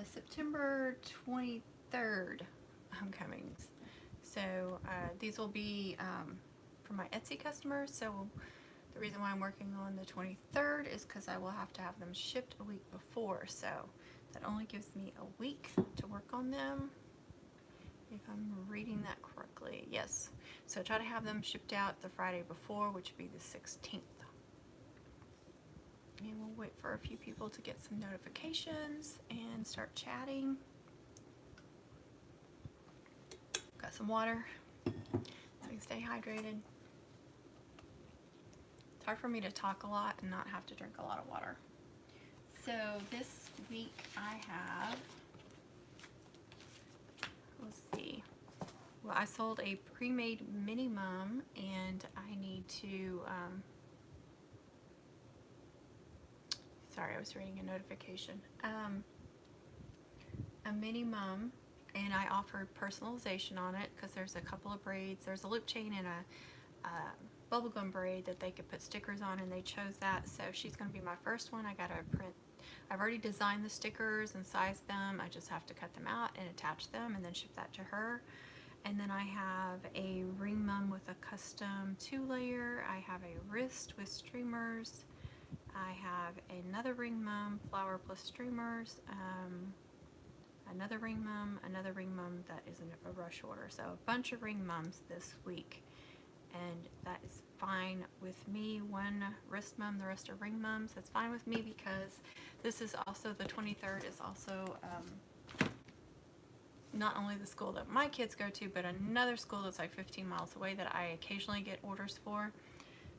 September 23rd homecomings. So these will be for my Etsy customers. So the reason why I'm working on the 23rd is because I will have to have them shipped a week before. So that only gives me a week to work on them. If I'm reading that correctly. Yes. So try to have them shipped out the Friday before, which would be the 16th. And we'll wait for a few people to get some notifications and start chatting. Got some water so I can stay hydrated. It's hard for me to talk a lot and not have to drink a lot of water. So this week I have, let's see, well, I sold a pre-made minimum, and I need to, sorry, I was reading a notification, a minimum, and I offered personalization on it because there's a couple of braids. There's a loop chain and a bubblegum braid that they could put stickers on, and they chose that. So she's going to be my first one. I got to print. I've already designed the stickers and sized them. I just have to cut them out and attach them and then ship that to her. And then I have a ring mum with a custom 2-layer. I have a wrist with streamers. I have another ring mum, flower plus streamers. Another ring mum that is in a rush order. So a bunch of ring mums this week, and that is fine with me. One wrist mum, the rest are ring mums. That's fine with me because this is also, the 23rd is also not only the school that my kids go to, but another school that's like 15 miles away that I occasionally get orders for.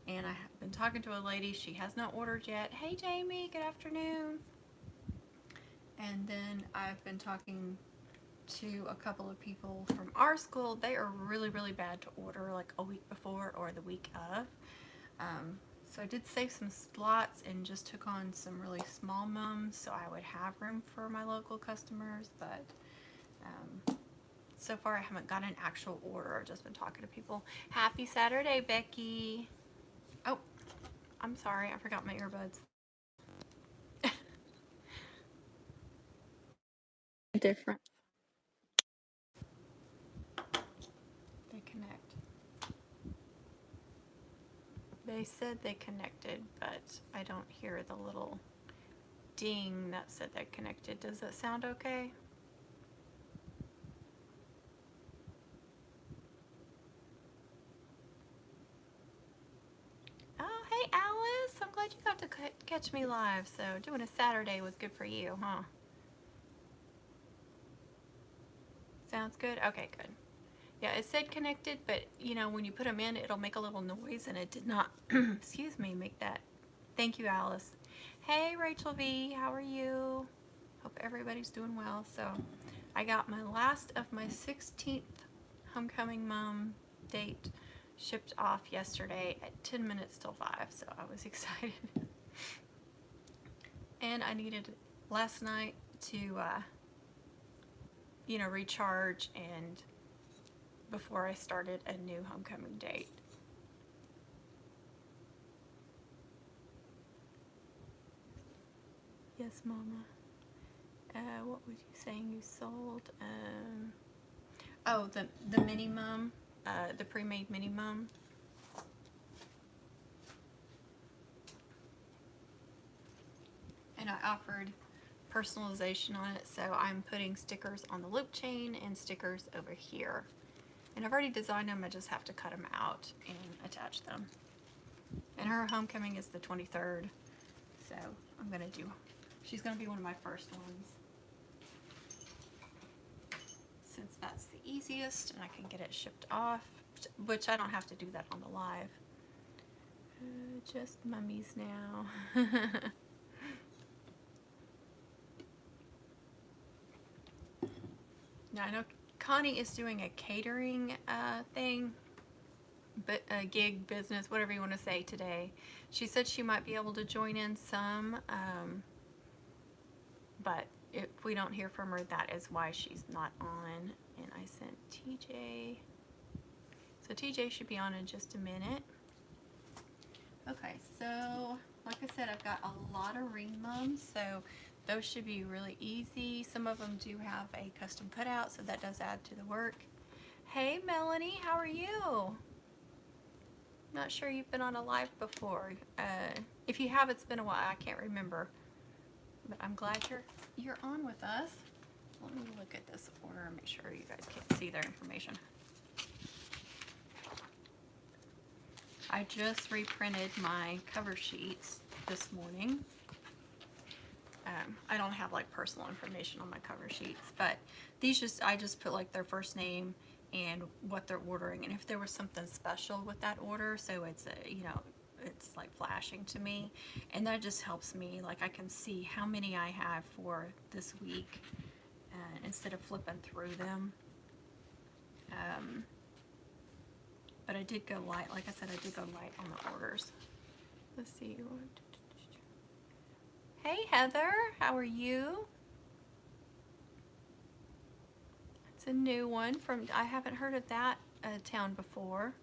And I have been talking to a lady. She has not ordered yet. Hey Jamie, good afternoon. And then I've been talking to a couple of people from our school. They are really, really bad to order like a week before or the week of. So I did save some slots and just took on some really small mums so I would have room for my local customers. But so far I haven't got an actual order. I've just been talking to people. Happy Saturday, Becky. Oh, I'm sorry. I forgot my earbuds. Different. They connect. They said they connected, but I don't hear the little ding that said they connected. Does that sound okay? Oh, hey Alice. I'm glad you got to catch me live. So doing a Saturday was good for you, huh? Sounds good? Okay, good. Yeah, it said connected, but you know, when you put them in, it'll make a little noise, and it did not, excuse me, make that. Thank you, Alice. Hey, Rachel V, how are you? Hope everybody's doing well. So I got my last of my 16th homecoming mom date shipped off yesterday at 10 minutes till 5, so I was excited. And I needed last night to, you know, recharge and before I started a new homecoming date. Yes, Mama. What was you saying you sold? Oh, the mini mum, the pre-made mini mum. And I offered personalization on it, so I'm putting stickers on the loop chain and stickers over here. And I've already designed them, I just have to cut them out and attach them. And her homecoming is the 23rd, so I'm gonna do, she's gonna be one of my first ones. Since that's the easiest and I can get it shipped off, which I don't have to do that on the live. Just mummies now. Now I know Connie is doing a catering thing, but a gig business, whatever you want to say today. She said she might be able to join in some, but if we don't hear from her, that is why she's not on. And I sent TJ. So TJ should be on in just a minute. Okay, so like I said, I've got a lot of ring mums. So those should be really easy. Some of them do have a custom cutout, so that does add to the work. Hey Melanie, how are you? Not sure you've been on a live before. If you have, it's been a while. I can't remember, but I'm glad you're on with us. Let me look at this order and make sure you guys can't see their information. I just reprinted my cover sheets this morning. I don't have like personal information on my cover sheets, but these I just put like their first name and what they're ordering, and if there was something special with that order, so it's it's like flashing to me, and that just helps me, like I can see how many I have for this week instead of flipping through them. But I did go light, like I said, I did go light on the orders. Let's see. Hey Heather, how are you? It's a new one from, I haven't heard of that town before.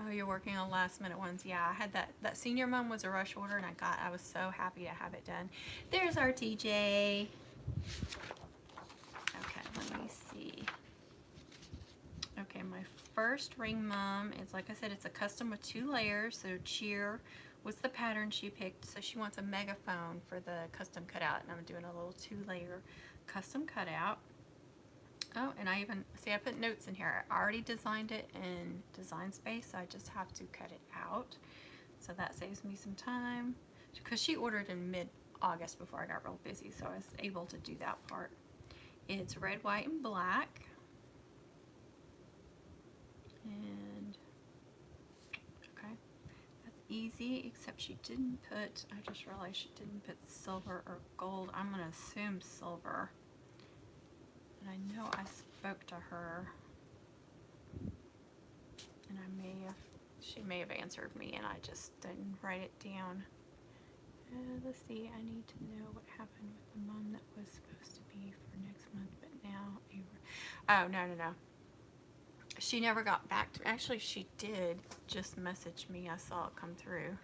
Oh, you're working on last minute ones. Yeah, I had that senior mom was a rush order, and I was so happy to have it done. There's our TJ. Okay, let me see. Okay, my first ring mom is, like I said, it's a custom with 2 layers. So cheer was the pattern she picked. So she wants a megaphone for the custom cutout, and I'm doing a little 2-layer custom cutout. Oh, and I put notes in here. I already designed it in Design Space, so I just have to cut it out. So that saves me some time, because she ordered in mid-August before I got real busy, so I was able to do that part. It's red, white, and black. And, okay, that's easy, except she didn't put, I just realized she didn't put silver or gold. I'm going to assume silver. And I know I spoke to her, and she may have answered me, and I just didn't write it down. Let's see, I need to know what happened with the mom that was supposed to be for next month, but now, oh, no. She never got back to me. Actually, she did just message me. I saw it come through.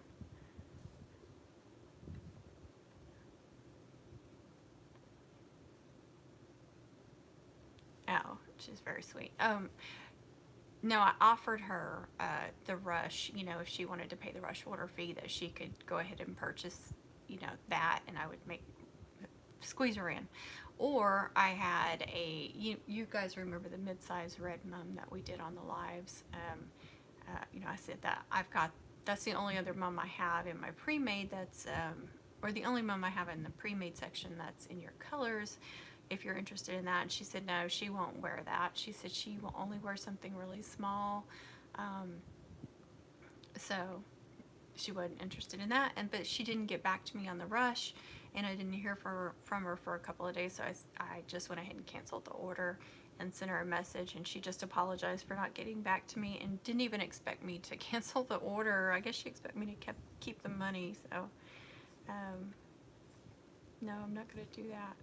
Oh, she's very sweet. No, I offered her the rush, if she wanted to pay the rush order fee, that she could go ahead and purchase, that, and I would squeeze her in. Or I had you guys remember the mid-size red mum that we did on the lives. I said that that's the only other mum I have in my pre-made that's, or the only mum I have in the pre-made section that's in your colors, if you're interested in that. And she said no, she won't wear that. She said she will only wear something really small. So she wasn't interested in that, but she didn't get back to me on the rush, and I didn't hear from her for a couple of days, so I just went ahead and canceled the order and sent her a message, and she just apologized for not getting back to me and didn't even expect me to cancel the order. I guess she expected me to keep the money, so no, I'm not going to do that.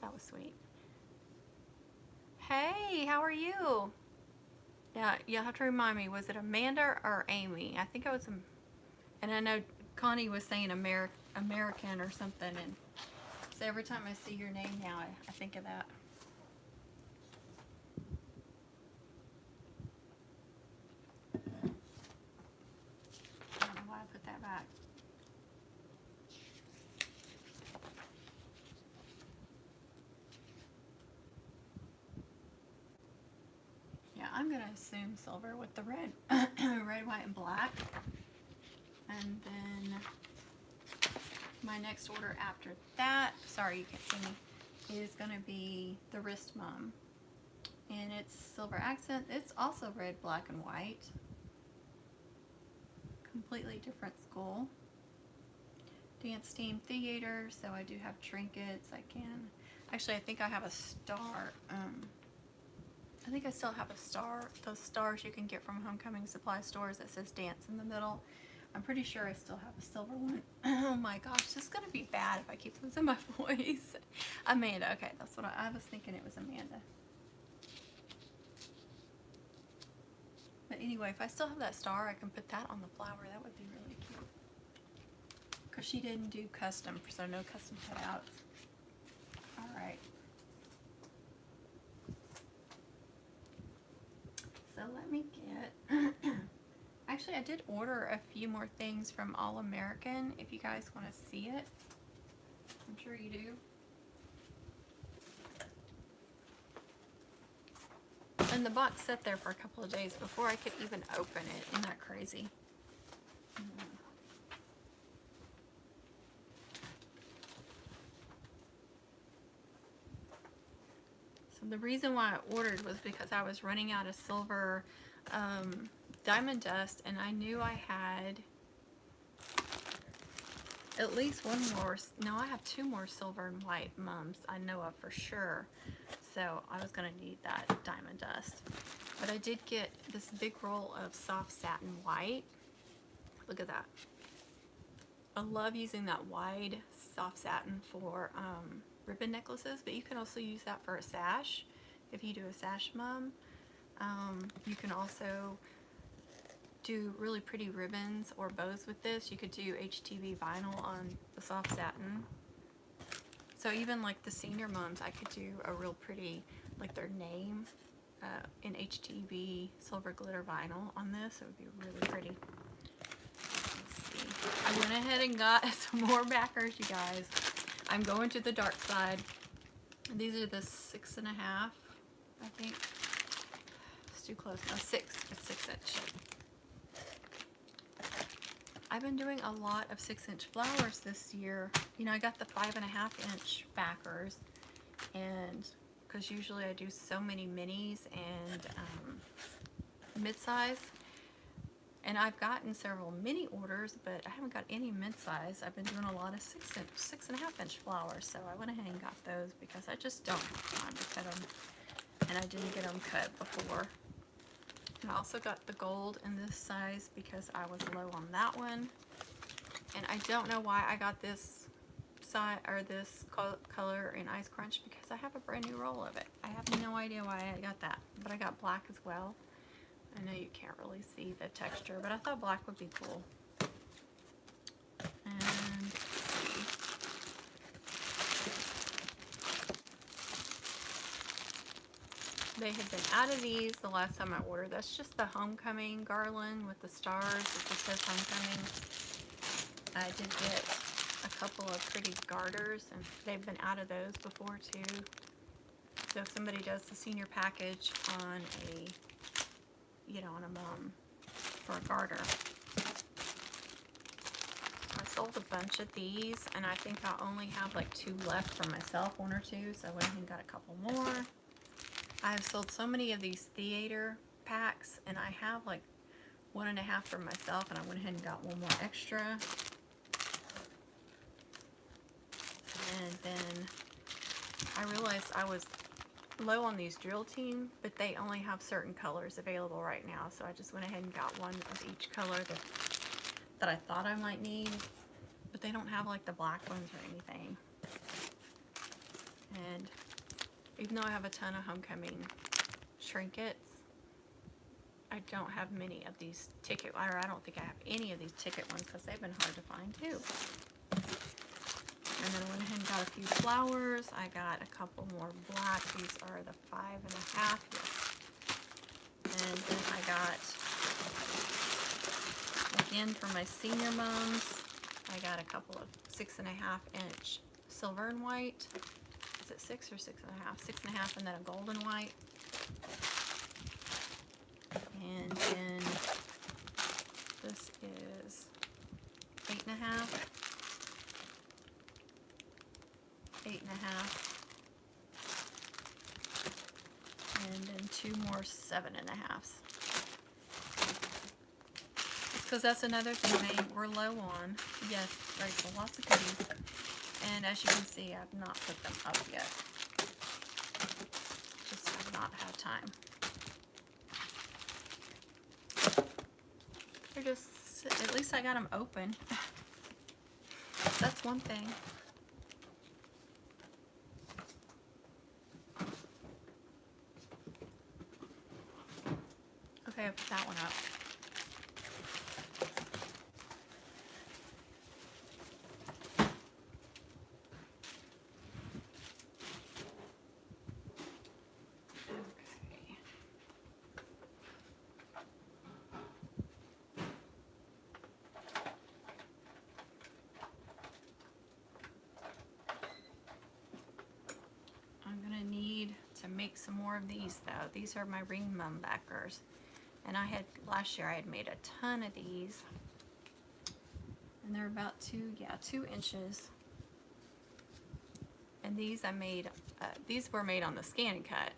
That was sweet. Hey, how are you? Yeah, you'll have to remind me, was it Amanda or Amy? I think I was, and I know Connie was saying American or something, and so every time I see your name now, I think of that. I don't know why I put that back. Yeah, I'm going to assume silver with the red, red, white, and black. And then my next order after that, sorry you can't see me, is going to be the wrist mum. And it's silver accent. It's also red, black, and white. Completely different school. Dance team theater, so I do have trinkets. Actually, I think I have a star. I think I still have a star, those stars you can get from homecoming supply stores that says dance in the middle. I'm pretty sure I still have a silver one. Oh my gosh, this is going to be bad if I keep losing my voice. Amanda, okay, that's what I was thinking, it was Amanda. But anyway, if I still have that star, I can put that on the flower. That would be really cute. because she didn't do custom, so no custom cutouts. All right. So let me get, actually I did order a few more things from All American, if you guys want to see it. I'm sure you do. And the box sat there for a couple of days before I could even open it. Isn't that crazy? So the reason why I ordered was because I was running out of silver diamond dust, and I knew I had at least one more. No, I have 2 more silver and white mums I know of for sure. So I was going to need that diamond dust. But I did get this big roll of soft satin white. Look at that. I love using that wide soft satin for ribbon necklaces, but you can also use that for a sash. If you do a sash mum, you can also do really pretty ribbons or bows with this. You could do HTV vinyl on the soft satin. So even like the senior mums, I could do a real pretty, like their name in HTV silver glitter vinyl on this. It would be really pretty. Let's see. I went ahead and got some more backers, you guys. I'm going to the dark side. These are the 6.5, I think. It's too close. No, 6. It's 6 inch. I've been doing a lot of 6-inch flowers this year. You know, I got the 5.5 inch backers, and because usually I do so many minis and mid-size, and I've gotten several mini orders, but I haven't got any mid-size. I've been doing a lot of 6.5 inch flowers, so I went ahead and got those because I just don't have time to cut them, and I didn't get them cut before. I also got the gold in this size because I was low on that one. And I don't know why I got this size or this color in Ice Crunch, because I have a brand new roll of it. I have no idea why I got that, but I got black as well. I know you can't really see the texture, but I thought black would be cool. And let's see. They had been out of these the last time I ordered. That's just the homecoming garland with the stars. It just says homecoming. I did get a couple of pretty garters, and they've been out of those before too. So if somebody does the senior package on a, you know, on a mum for a garter. I sold a bunch of these, and I think I only have like 2 left for myself, 1 or 2. So I went ahead and got a couple more. I've sold so many of these theater packs, and I have like 1.5 for myself, and I went ahead and got 1 more extra. And then I realized I was low on these drill team, but they only have certain colors available right now, so I just went ahead and got 1 of each color that I thought I might need, but they don't have like the black ones or anything. And even though I have a ton of homecoming trinkets, I don't have many of these ticket, or I don't think I have any of these ticket ones because they've been hard to find too. And then I went ahead and got a few flowers. I got a couple more black. These are the 5.5. Yes. And then I got, again for my senior mums, I got a couple of 6.5 inch silver and white. Is it 6 or 6.5? 6.5, and then a golden white. And then this is 8.5. 8.5. And then 2 more 7.5s. Because that's another thing we're low on. Yes, Rachel, lots of goodies. And as you can see, I've not put them up yet. Just have not had time. They're just, at least I got them open. That's one thing. Okay, I put that one up. some more of these though. These are my ring mum backers. And last year I had made a ton of these. And they're about 2 inches. And these these were made on the Scan and Cut.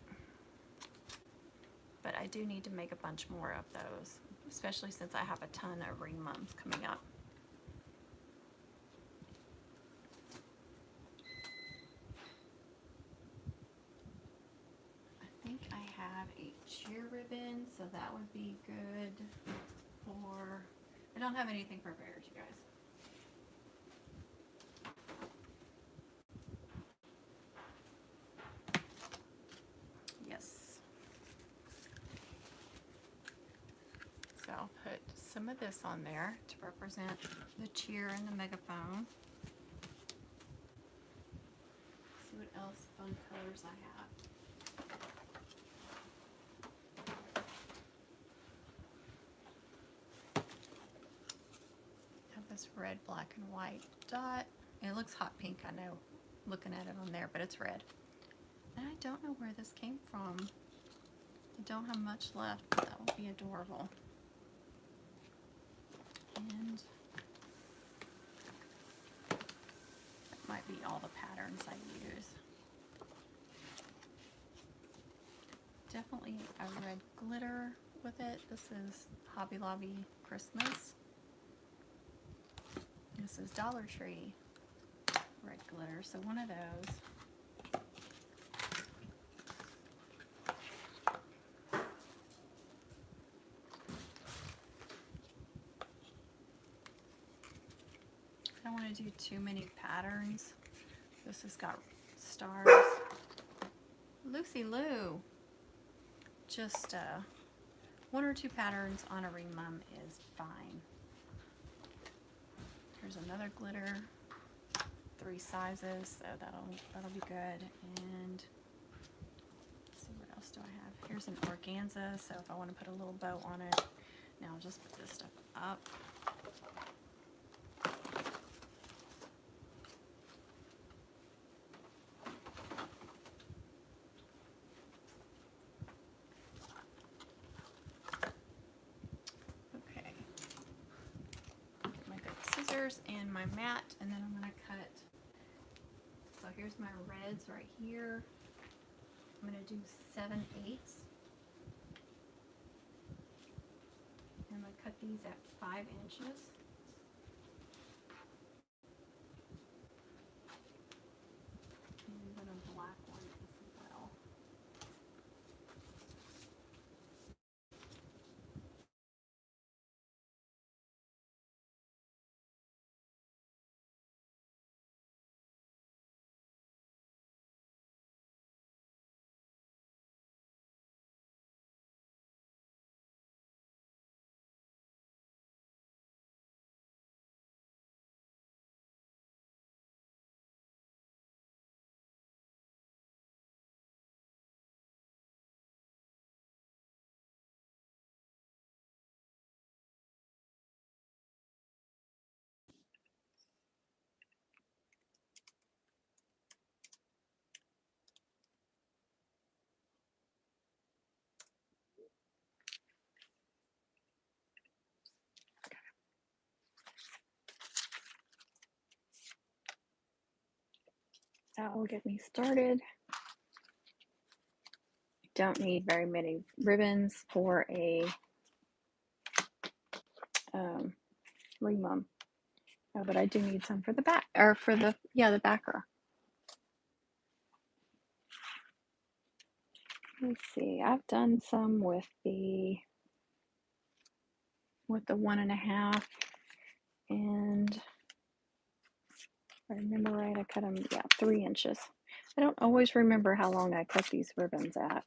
But I do need to make a bunch more of those, especially since I have a ton of ring mums coming up. I think I have a cheer ribbon, so that would be good for, I don't have anything prepared, you guys. Yes. So I'll put some of this on there to represent the cheer and the megaphone. See what else fun colors I have. This red, black, and white dot. It looks hot pink, I know, looking at it on there, but it's red. And I don't know where this came from. I don't have much left, but that would be adorable. And that might be all the patterns I use. Definitely a red glitter with it. This is Hobby Lobby Christmas. This is Dollar Tree red glitter, so one of those. I don't want to do too many patterns. This has got stars. Lucy Lou. Just 1 or 2 patterns on a ring mum is fine. Here's another glitter, 3 sizes, so that'll be good. And let's see, what else do I have? Here's an organza, so if I want to put a little bow on it, now I'll just put this stuff up. And my mat, and then I'm going to cut. So here's my reds right here. I'm going to do 7/8. I'm going to cut these at 5 inches. And then a black one as well. That will get me started. Don't need very many ribbons for a ring mum, but I do need some for the back, or for the backer. Let's see, I've done some with the 1.5, and if I remember right, I cut them 3 inches. I don't always remember how long I cut these ribbons at.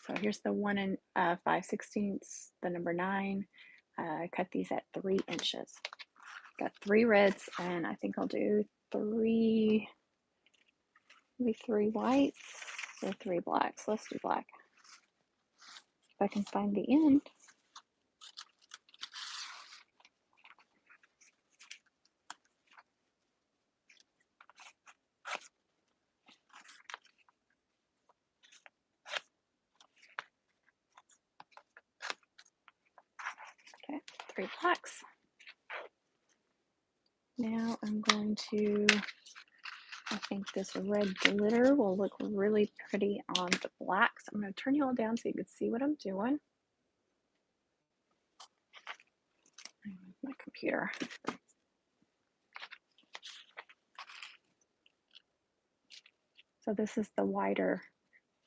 So here's the 1 5/16, the number 9. I cut these at 3 inches. Got 3 reds, and I think I'll do 3, maybe 3 whites or 3 blacks. Let's do black. If I can find the end. pretty blacks. Now I'm going to, I think this red glitter will look really pretty on the blacks. I'm going to turn you all down so you can see what I'm doing. My computer. So this is the wider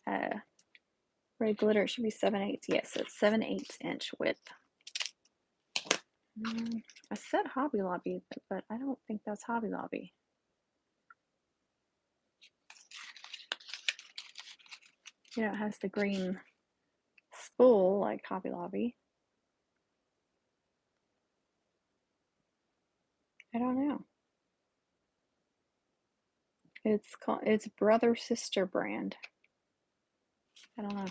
red glitter. It should be 7/8. Yes, it's 7/8 inch width. I said Hobby Lobby, but I don't think that's Hobby Lobby. You know, it has the green spool like Hobby Lobby. I don't know. It's brother sister brand. I don't know.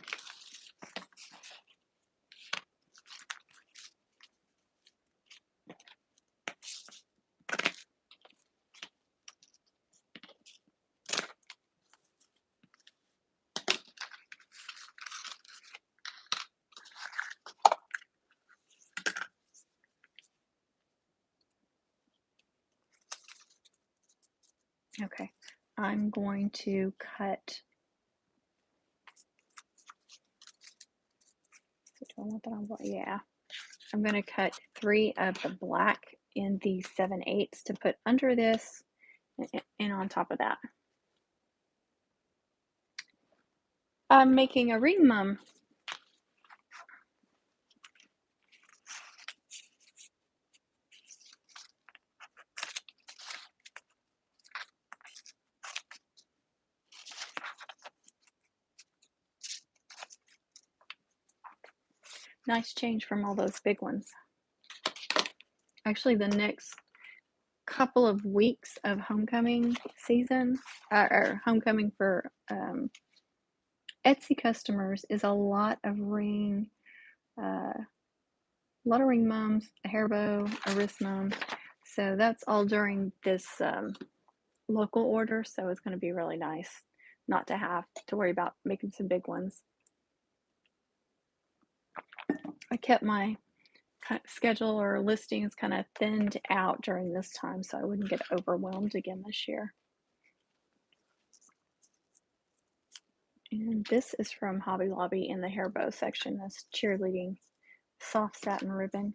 Okay, I'm going to cut. Do I want that on? Yeah, I'm going to cut 3 of the black in the 7/8 to put under this and on top of that. I'm making a ring mum. Nice change from all those big ones. Actually, the next couple of weeks of homecoming season, or homecoming for Etsy customers, is a lot of ring mums, a hair bow, a wrist mum. So that's all during this local order. So it's going to be really nice not to have to worry about making some big ones. I kept my schedule or listings kind of thinned out during this time so I wouldn't get overwhelmed again this year. And this is from Hobby Lobby in the hair bow section. That's cheerleading soft satin ribbon.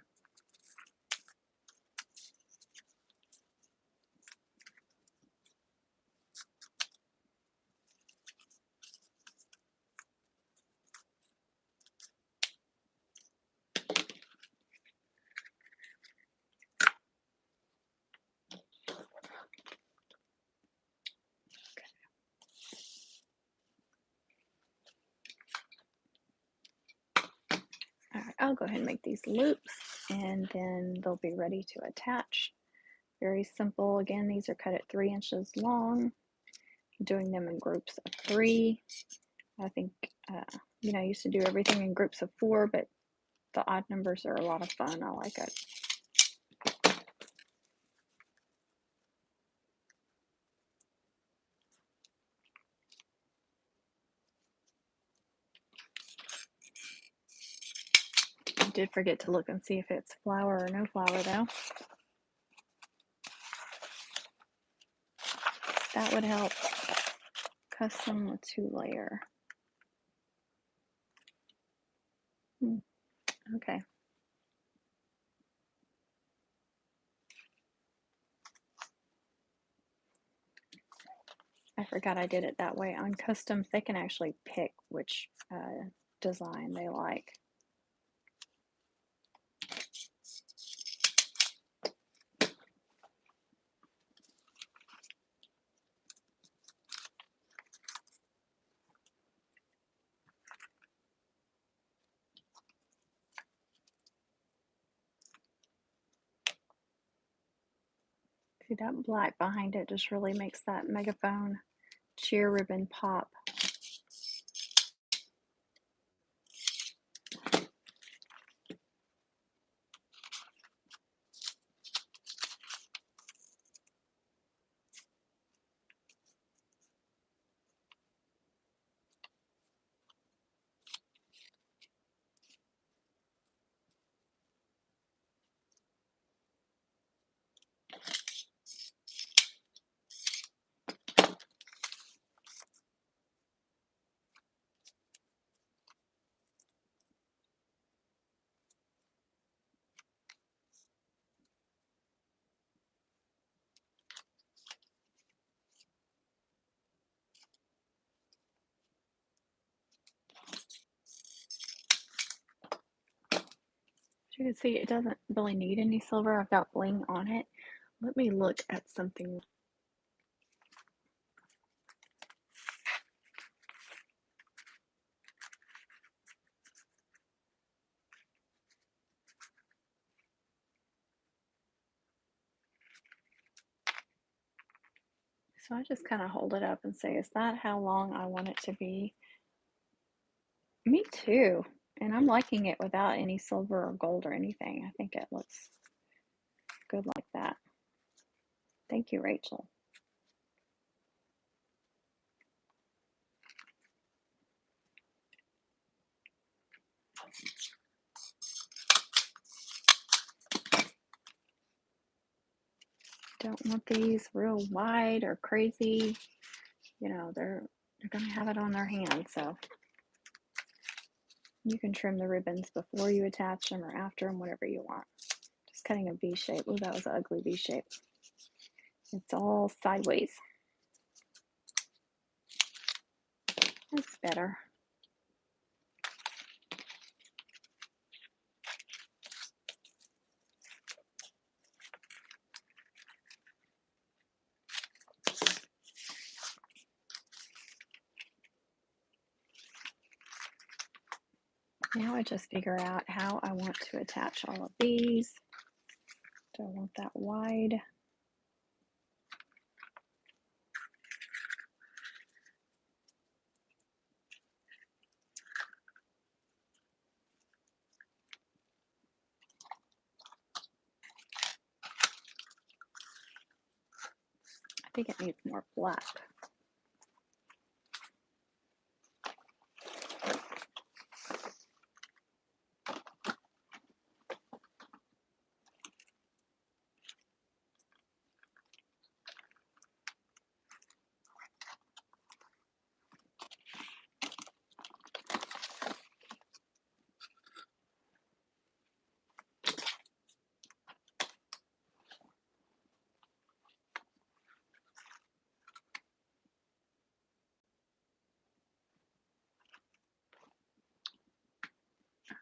All right, I'll go ahead and make these loops and then they'll be ready to attach. Very simple. Again, these are cut at 3 inches long. I'm doing them in groups of 3. I think, you know, I used to do everything in groups of 4, but the odd numbers are a lot of fun. I like it. I did forget to look and see if it's flour or no flour though. That would help. Custom 2-layer. Okay. I forgot I did it that way. On customs, they can actually pick which design they like. See, that black behind it just really makes that megaphone cheer ribbon pop. You can see it doesn't really need any silver. I've got bling on it. Let me look at something. So I just kind of hold it up and say, is that how long I want it to be? Me too. And I'm liking it without any silver or gold or anything. I think it looks good like that. Thank you, Rachel. Don't want these real wide or crazy. You know, they're going to have it on their hand, so you can trim the ribbons before you attach them or after them, whatever you want. Just cutting a V shape. Oh, that was an ugly V shape. It's all sideways. That's better. Now I just figure out how I want to attach all of these. Do I want that wide? I think it needs more black.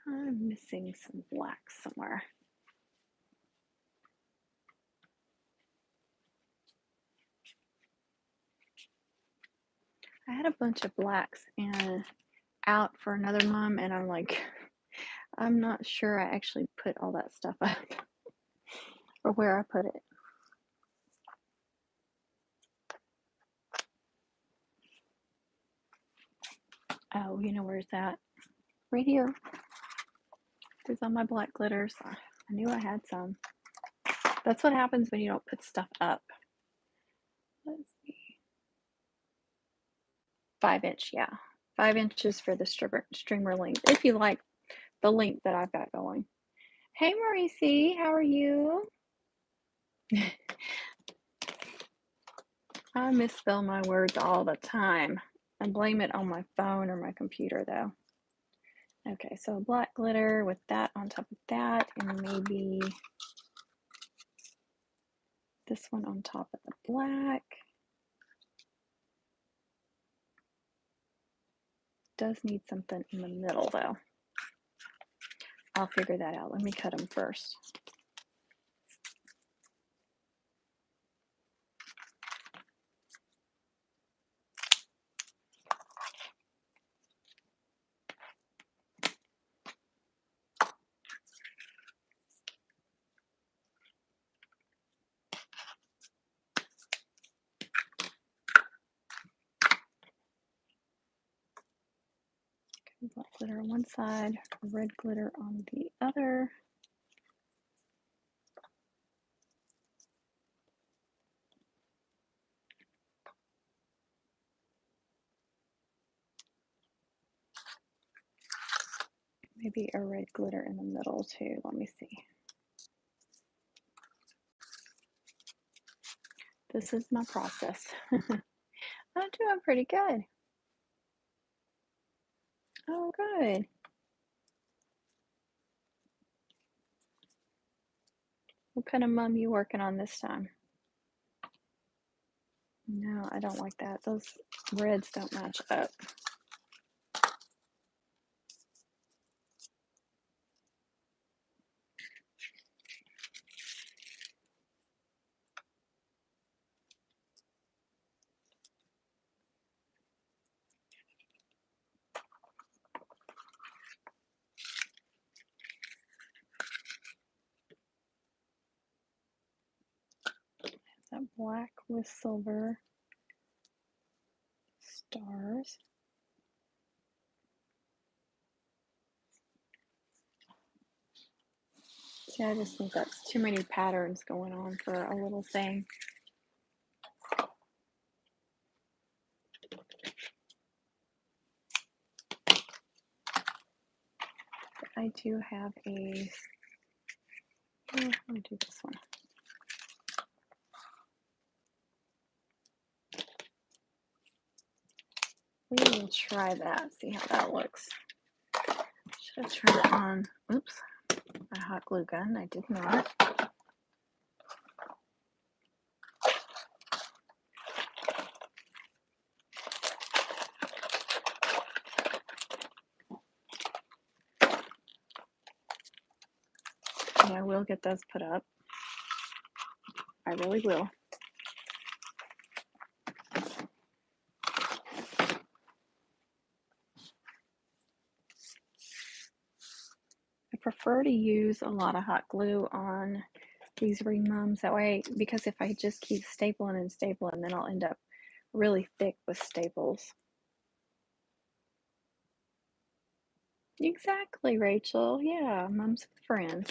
I'm missing some black somewhere. I had a bunch of blacks and out for another mom, and I'm like, I'm not sure I actually put all that stuff up or where I put it. Oh, you know where's that? Right here. There's all my black glitters. I knew I had some. That's what happens when you don't put stuff up. Let's see. 5-inch, yeah. 5 inches for the streamer length, if you like the length that I've got going. Hey, Maurice, how are you? I misspell my words all the time. I blame it on my phone or my computer, though. Okay, so black glitter with that on top of that, and maybe this one on top of the black. Does need something in the middle, though. I'll figure that out. Let me cut them first. Black glitter on one side, red glitter on the other. Maybe a red glitter in the middle too. Let me see. This is my process. I'm doing pretty good. Oh, good. What kind of mum you working on this time? No, I don't like that. Those reds don't match up. with silver stars. See, I just think that's too many patterns going on for a little thing. I do have a, let me do this one. We will try that, see how that looks. Should have turned on, oops, my hot glue gun. I did not. Yeah, I will get those put up. I really will. I prefer to use a lot of hot glue on these ring mums. That way, because if I just keep stapling and stapling, then I'll end up really thick with staples. Exactly, Rachel. Yeah, mums with friends.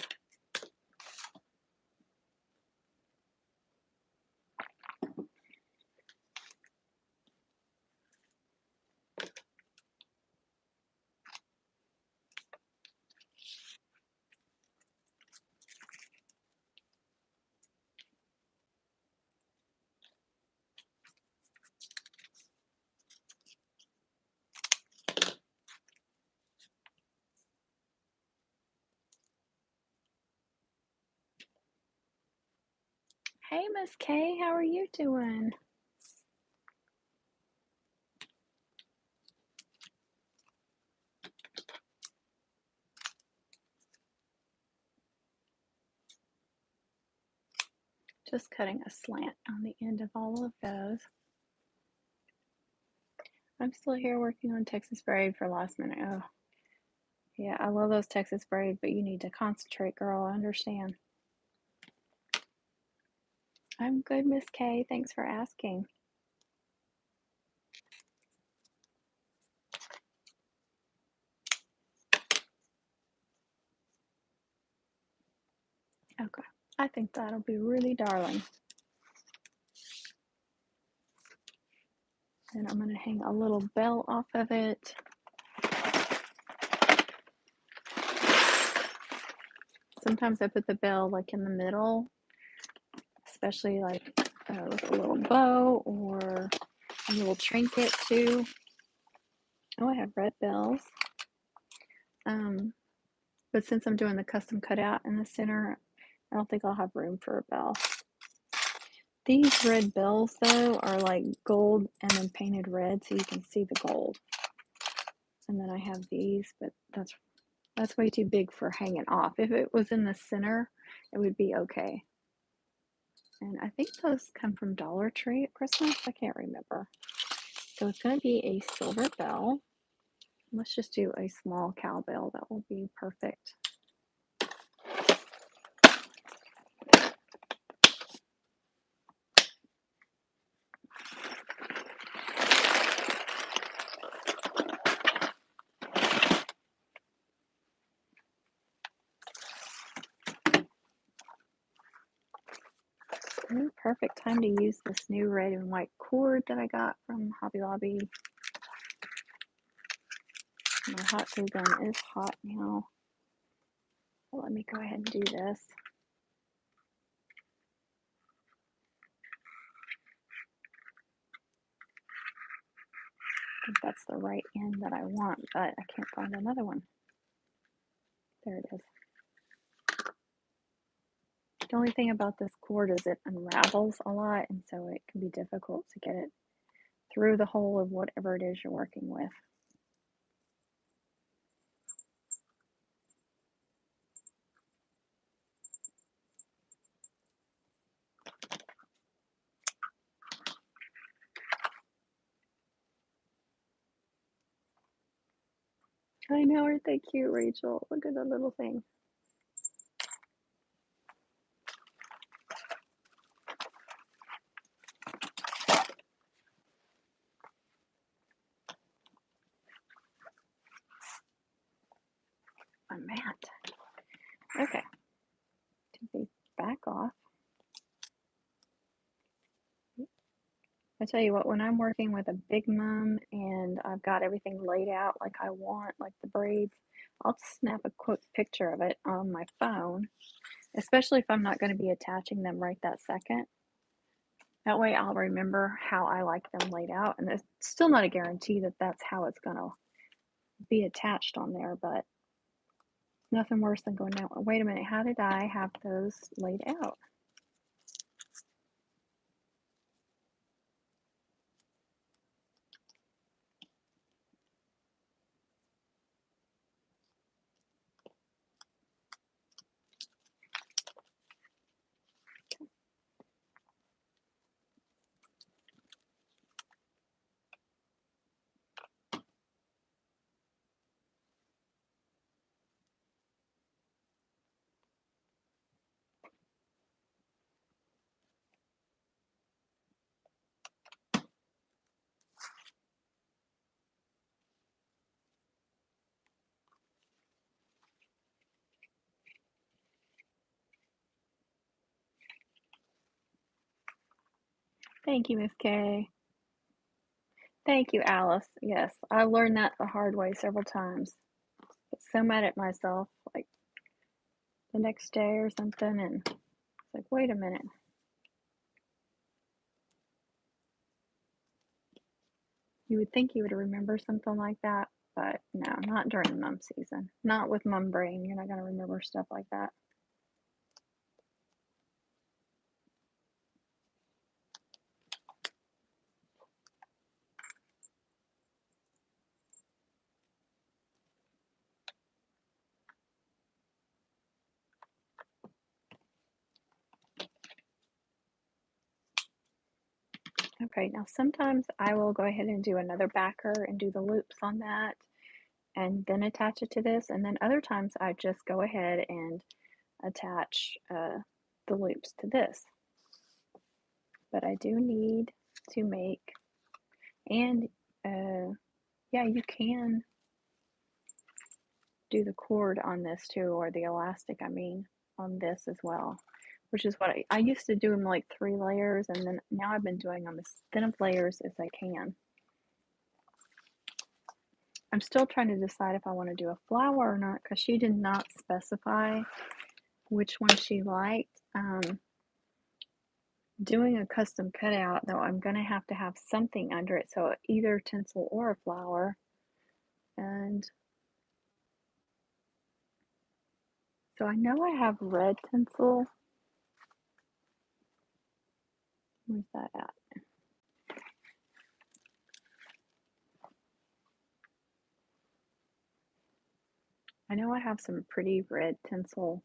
Hey, Miss Kay, how are you doing? Just cutting a slant on the end of all of those. I'm still here working on Texas braid for last minute. Oh, yeah, I love those Texas braid, but you need to concentrate, girl. I understand. I'm good, Miss Kay. Thanks for asking. Okay, I think that'll be really darling. And I'm going to hang a little bell off of it. Sometimes I put the bell like in the middle, especially like with a little bow or a little trinket too. Oh, I have red bells. But since I'm doing the custom cutout in the center, I don't think I'll have room for a bell. These red bells though are like gold and then painted red so you can see the gold. And then I have these, but that's way too big for hanging off. If it was in the center, it would be okay. And I think those come from Dollar Tree at Christmas. I can't remember. So it's going to be a silver bell. Let's just do a small cowbell. That will be perfect. Ooh, perfect time to use this new red and white cord that I got from Hobby Lobby. My hot glue gun is hot now. Well, let me go ahead and do this. I think that's the right end that I want, but I can't find another one. There it is. The only thing about this cord is it unravels a lot, and so it can be difficult to get it through the hole of whatever it is you're working with. I know, aren't they cute, Rachel? Look at the little thing. Okay, take these back off. I tell you what, when I'm working with a big mum and I've got everything laid out like I want, like the braids, I'll just snap a quick picture of it on my phone, especially if I'm not going to be attaching them right that second. That way I'll remember how I like them laid out. And it's still not a guarantee that that's how it's going to be attached on there, but nothing worse than going down. Wait a minute, how did I have those laid out? Thank you, Miss Kay. Thank you, Alice. Yes, I learned that the hard way several times. Get so mad at myself, like the next day or something, and it's like, wait a minute. You would think you would remember something like that, but no, not during mum season. Not with mum brain. You're not going to remember stuff like that. Okay, now sometimes I will go ahead and do another backer and do the loops on that and then attach it to this. And then other times I just go ahead and attach the loops to this. But I do need to make, and yeah, you can do the cord on this too, or the elastic, I mean, on this as well, which is what I used to do them like 3 layers, and then now I've been doing them as thin of layers as I can. I'm still trying to decide if I want to do a flower or not, because she did not specify which one she liked. Doing a custom cutout, though, I'm going to have something under it, so either tinsel or a flower. And so I know I have red tinsel. Where's that at? I know I have some pretty red tinsel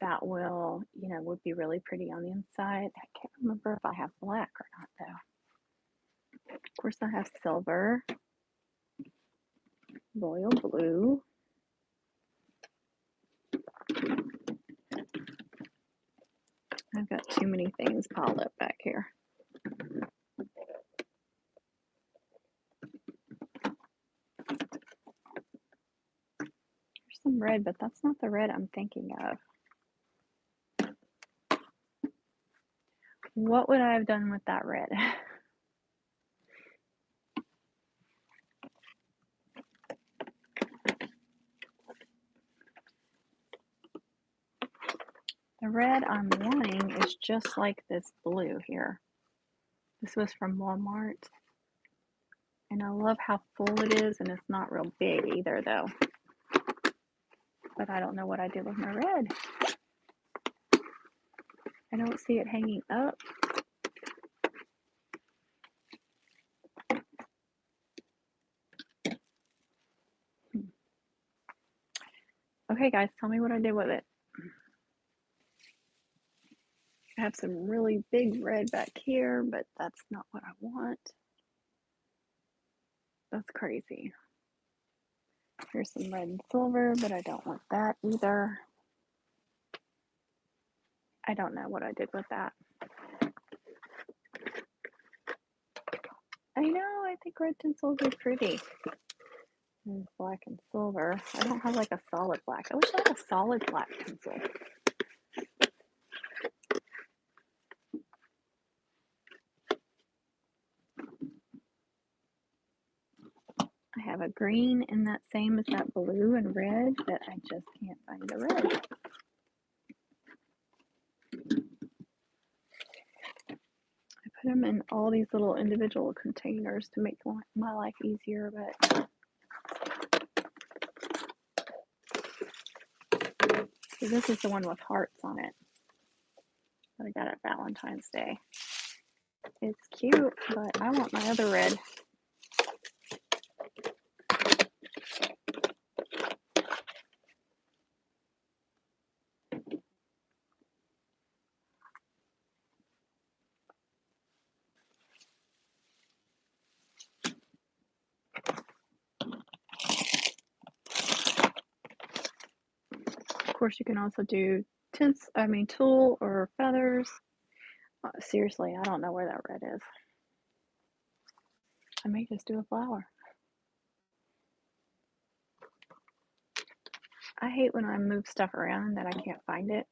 that will, would be really pretty on the inside. I can't remember if I have black or not, though. Of course, I have silver, royal blue. I've got too many things piled up back here. There's some red, but that's not the red I'm thinking of. What would I have done with that red? The red I'm wanting is just like this blue here. This was from Walmart. And I love how full it is, and it's not real big either, though. But I don't know what I did with my red. I don't see it hanging up. Okay, guys, tell me what I did with it. I have some really big red back here, but that's not what I want. That's crazy. Here's some red and silver, but I don't want that either. I don't know what I did with that. I know, I think red tinsel would be pretty. There's black and silver. I don't have like a solid black. I wish I had a solid black pencil. I have a green and that same as that blue and red, but I just can't find the red. I put them in all these little individual containers to make my life easier, but see, this is the one with hearts on it that I got at Valentine's Day. It's cute, but I want my other red. Of course, you can also do tulle or feathers. Seriously, I don't know where that red is. I may just do a flower. I hate when I move stuff around and that I can't find it.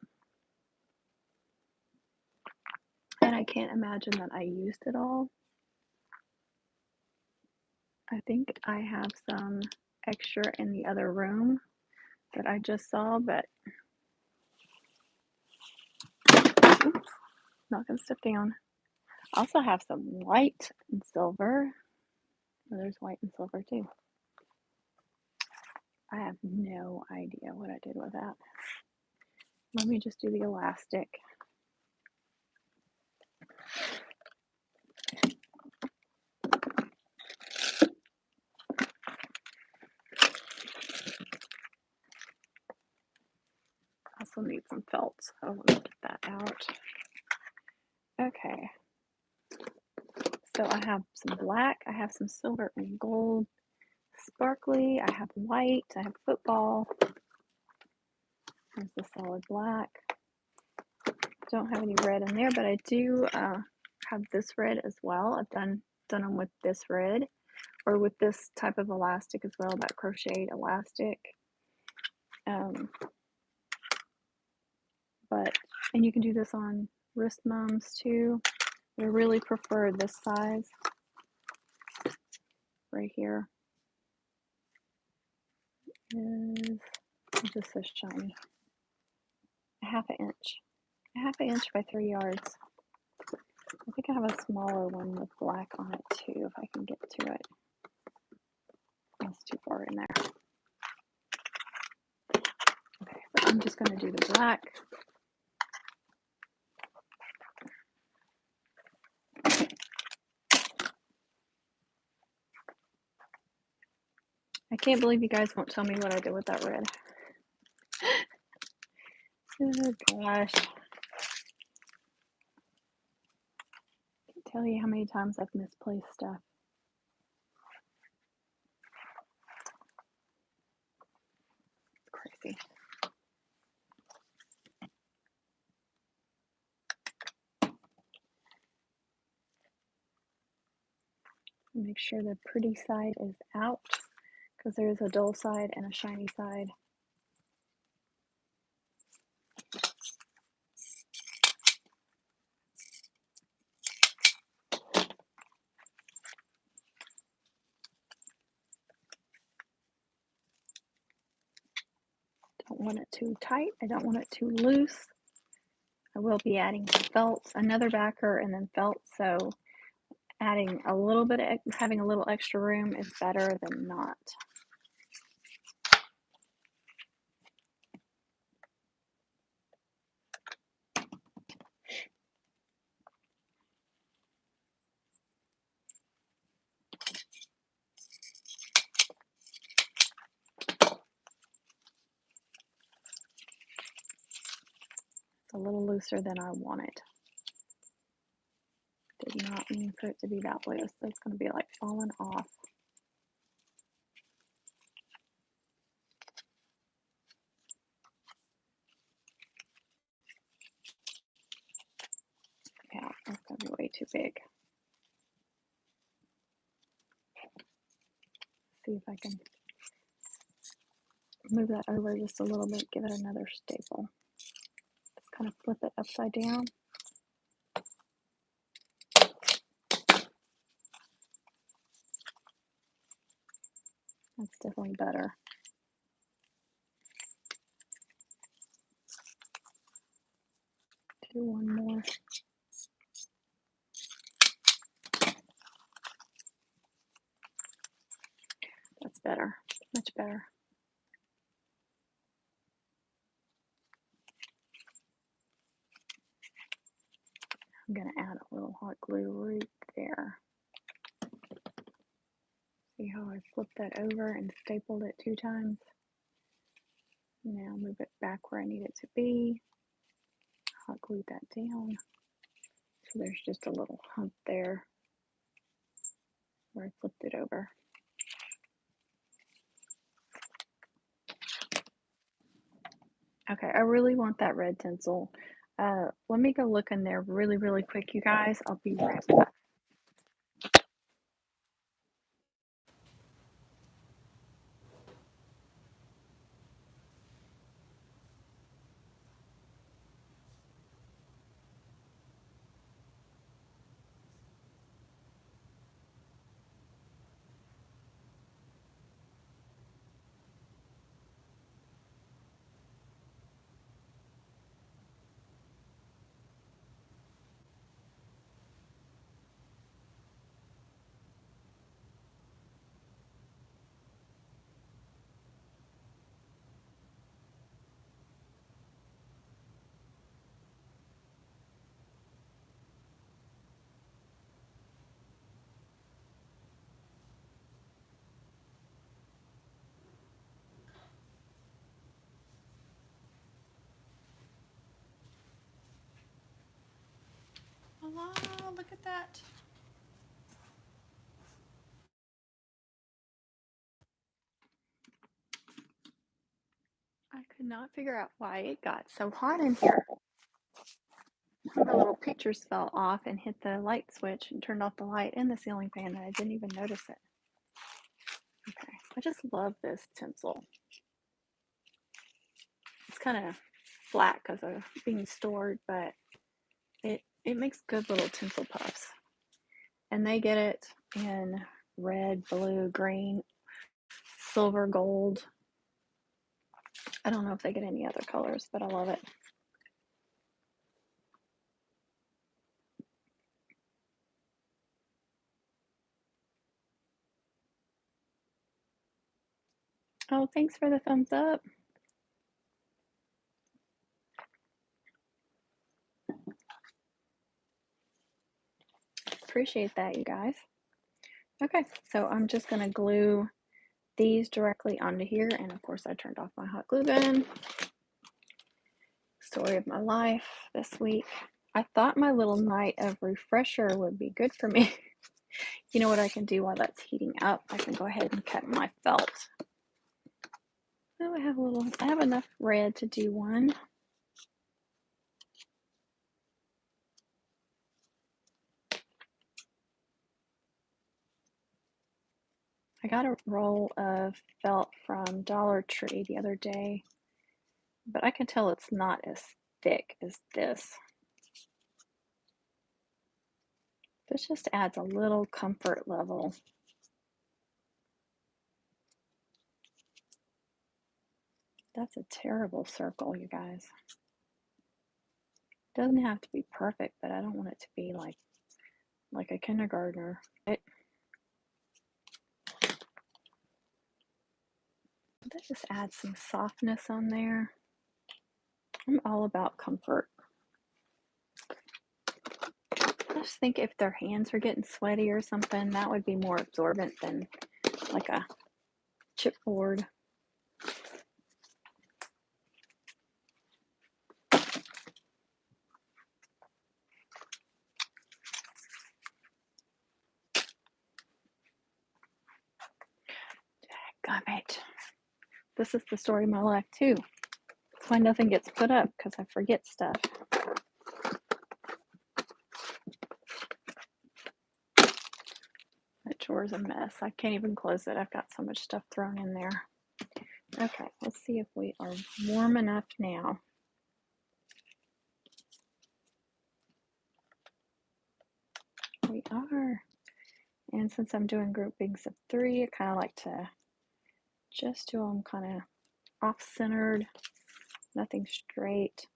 And I can't imagine that I used it all. I think I have some extra in the other room that I just saw, but oops, not gonna step down. I also have some white and silver. Oh, there's white and silver too. I have no idea what I did with that. Let me just do the elastic. I also need some felt, so let me get that out. Okay. So I have some black, I have some silver and gold, sparkly, I have white, I have football. There's the solid black. Don't have any red in there, but I do have this red as well. I've done them with this red or with this type of elastic as well, that crocheted elastic. And you can do this on wrist mums too. I really prefer this size right here. Is just so shiny. A half an inch by 3 yards. I think I have a smaller one with black on it too, if I can get to it. That's too far in there. Okay, but I'm just going to do the black. I can't believe you guys won't tell me what I did with that red. Oh gosh. I can't tell you how many times I've misplaced stuff. It's crazy. Make sure the pretty side is out because there's a dull side and a shiny side. Don't want it too tight. I don't want it too loose. I will be adding felt, another backer, and then felt. So adding a little bit of, having a little extra room is better than not. It's a little looser than I want it. Did not mean for it to be that loose. It's going to be like falling off. Yeah, that's going to be way too big. See if I can move that over just a little bit, give it another staple. Just kind of flip it upside down. That's definitely better. Do one more. That's better, much better. I'm going to add a little hot glue right there. See how I flipped that over and stapled it 2 times? Now move it back where I need it to be. Hot glue that down. So there's just a little hump there where I flipped it over. Okay, I really want that red tinsel. Let me go look in there really, really quick, you guys. I'll be right back. Voila, look at that. I could not figure out why it got so hot in here. The little pictures fell off and hit the light switch and turned off the light in the ceiling fan, and I didn't even notice it. Okay, I just love this tinsel. It's kind of flat because of being stored, but it makes good little tinsel puffs. And they get it in red, blue, green, silver, gold. I don't know if they get any other colors, but I love it. Oh, thanks for the thumbs up. Appreciate that, you guys. Okay, so I'm just going to glue these directly onto here. And of course, I turned off my hot glue gun. Story of my life this week. I thought my little night of refresher would be good for me. You know what I can do while that's heating up? I can go ahead and cut my felt. Oh, I have enough red to do one. I got a roll of felt from Dollar Tree the other day, but I can tell it's not as thick as this. This just adds a little comfort level. That's a terrible circle, you guys. It doesn't have to be perfect, but I don't want it to be like a kindergartner. That just adds some softness on there. I'm all about comfort. I just think if their hands are getting sweaty or something, that would be more absorbent than like a chipboard. Gummit. This is the story of my life too. That's why nothing gets put up, because I forget stuff. That drawer's a mess. I can't even close it. I've got so much stuff thrown in there. Okay, let's see if we are warm enough now. We are. And since I'm doing groupings of 3, I kind of like to just do them kind of off-centered, nothing straight.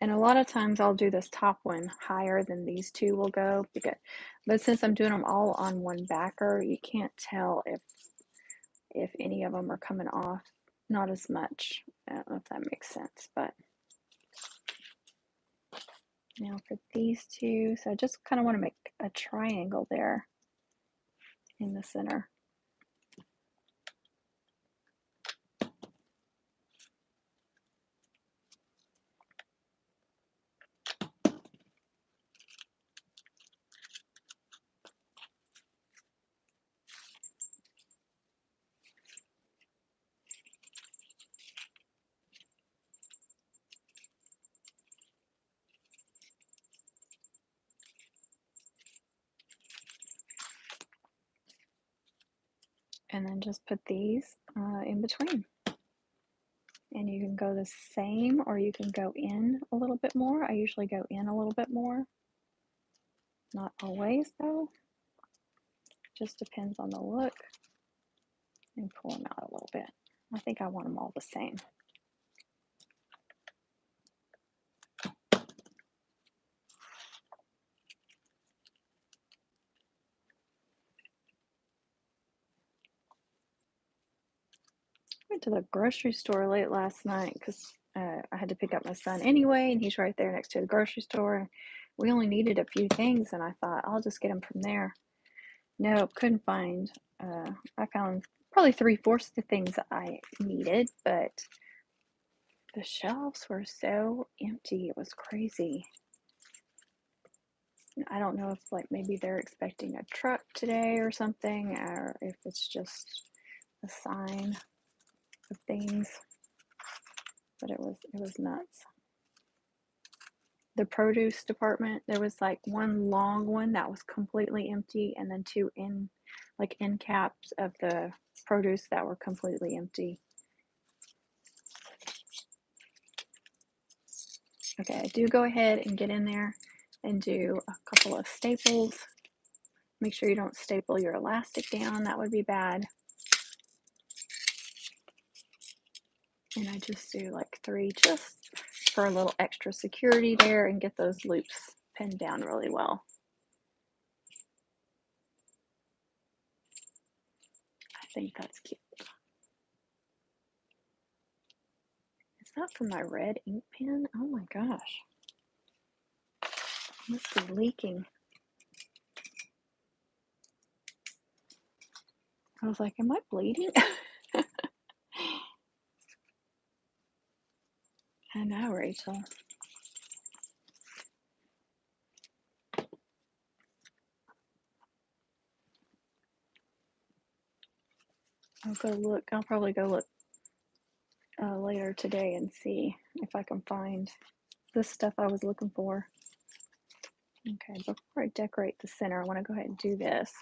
And a lot of times I'll do this top one higher than these two will go, but since I'm doing them all on one backer, you can't tell if any of them are coming off. Not as much. I don't know if that makes sense, but now for these two, so I just kind of want to make a triangle there in the center. And then just put these in between. And you can go the same or you can go in a little bit more. I usually go in a little bit more. Not always though. Just depends on the look. And pull them out a little bit. I think I want them all the same. Went to the grocery store late last night because I had to pick up my son anyway, and he's right there next to the grocery store. We only needed a few things, and I thought I'll just get them from there. Nope, couldn't find. I found probably 3/4 of the things I needed, but the shelves were so empty. It was crazy. I don't know if like maybe they're expecting a truck today or something, or if it's just a sign of things. But it was nuts. The produce department, there was like one long one that was completely empty, and then two end caps of the produce that were completely empty. Okay, I do go ahead and get in there and do a couple of staples. Make sure you don't staple your elastic down, that would be bad. And I just do like 3 just for a little extra security there and get those loops pinned down really well. I think that's cute. Is that from my red ink pen? Oh my gosh. It must be leaking. I was like, am I bleeding? I know, Rachel. I'll go look. I'll probably go look later today and see if I can find the stuff I was looking for. Okay, before I decorate the center, I want to go ahead and do this.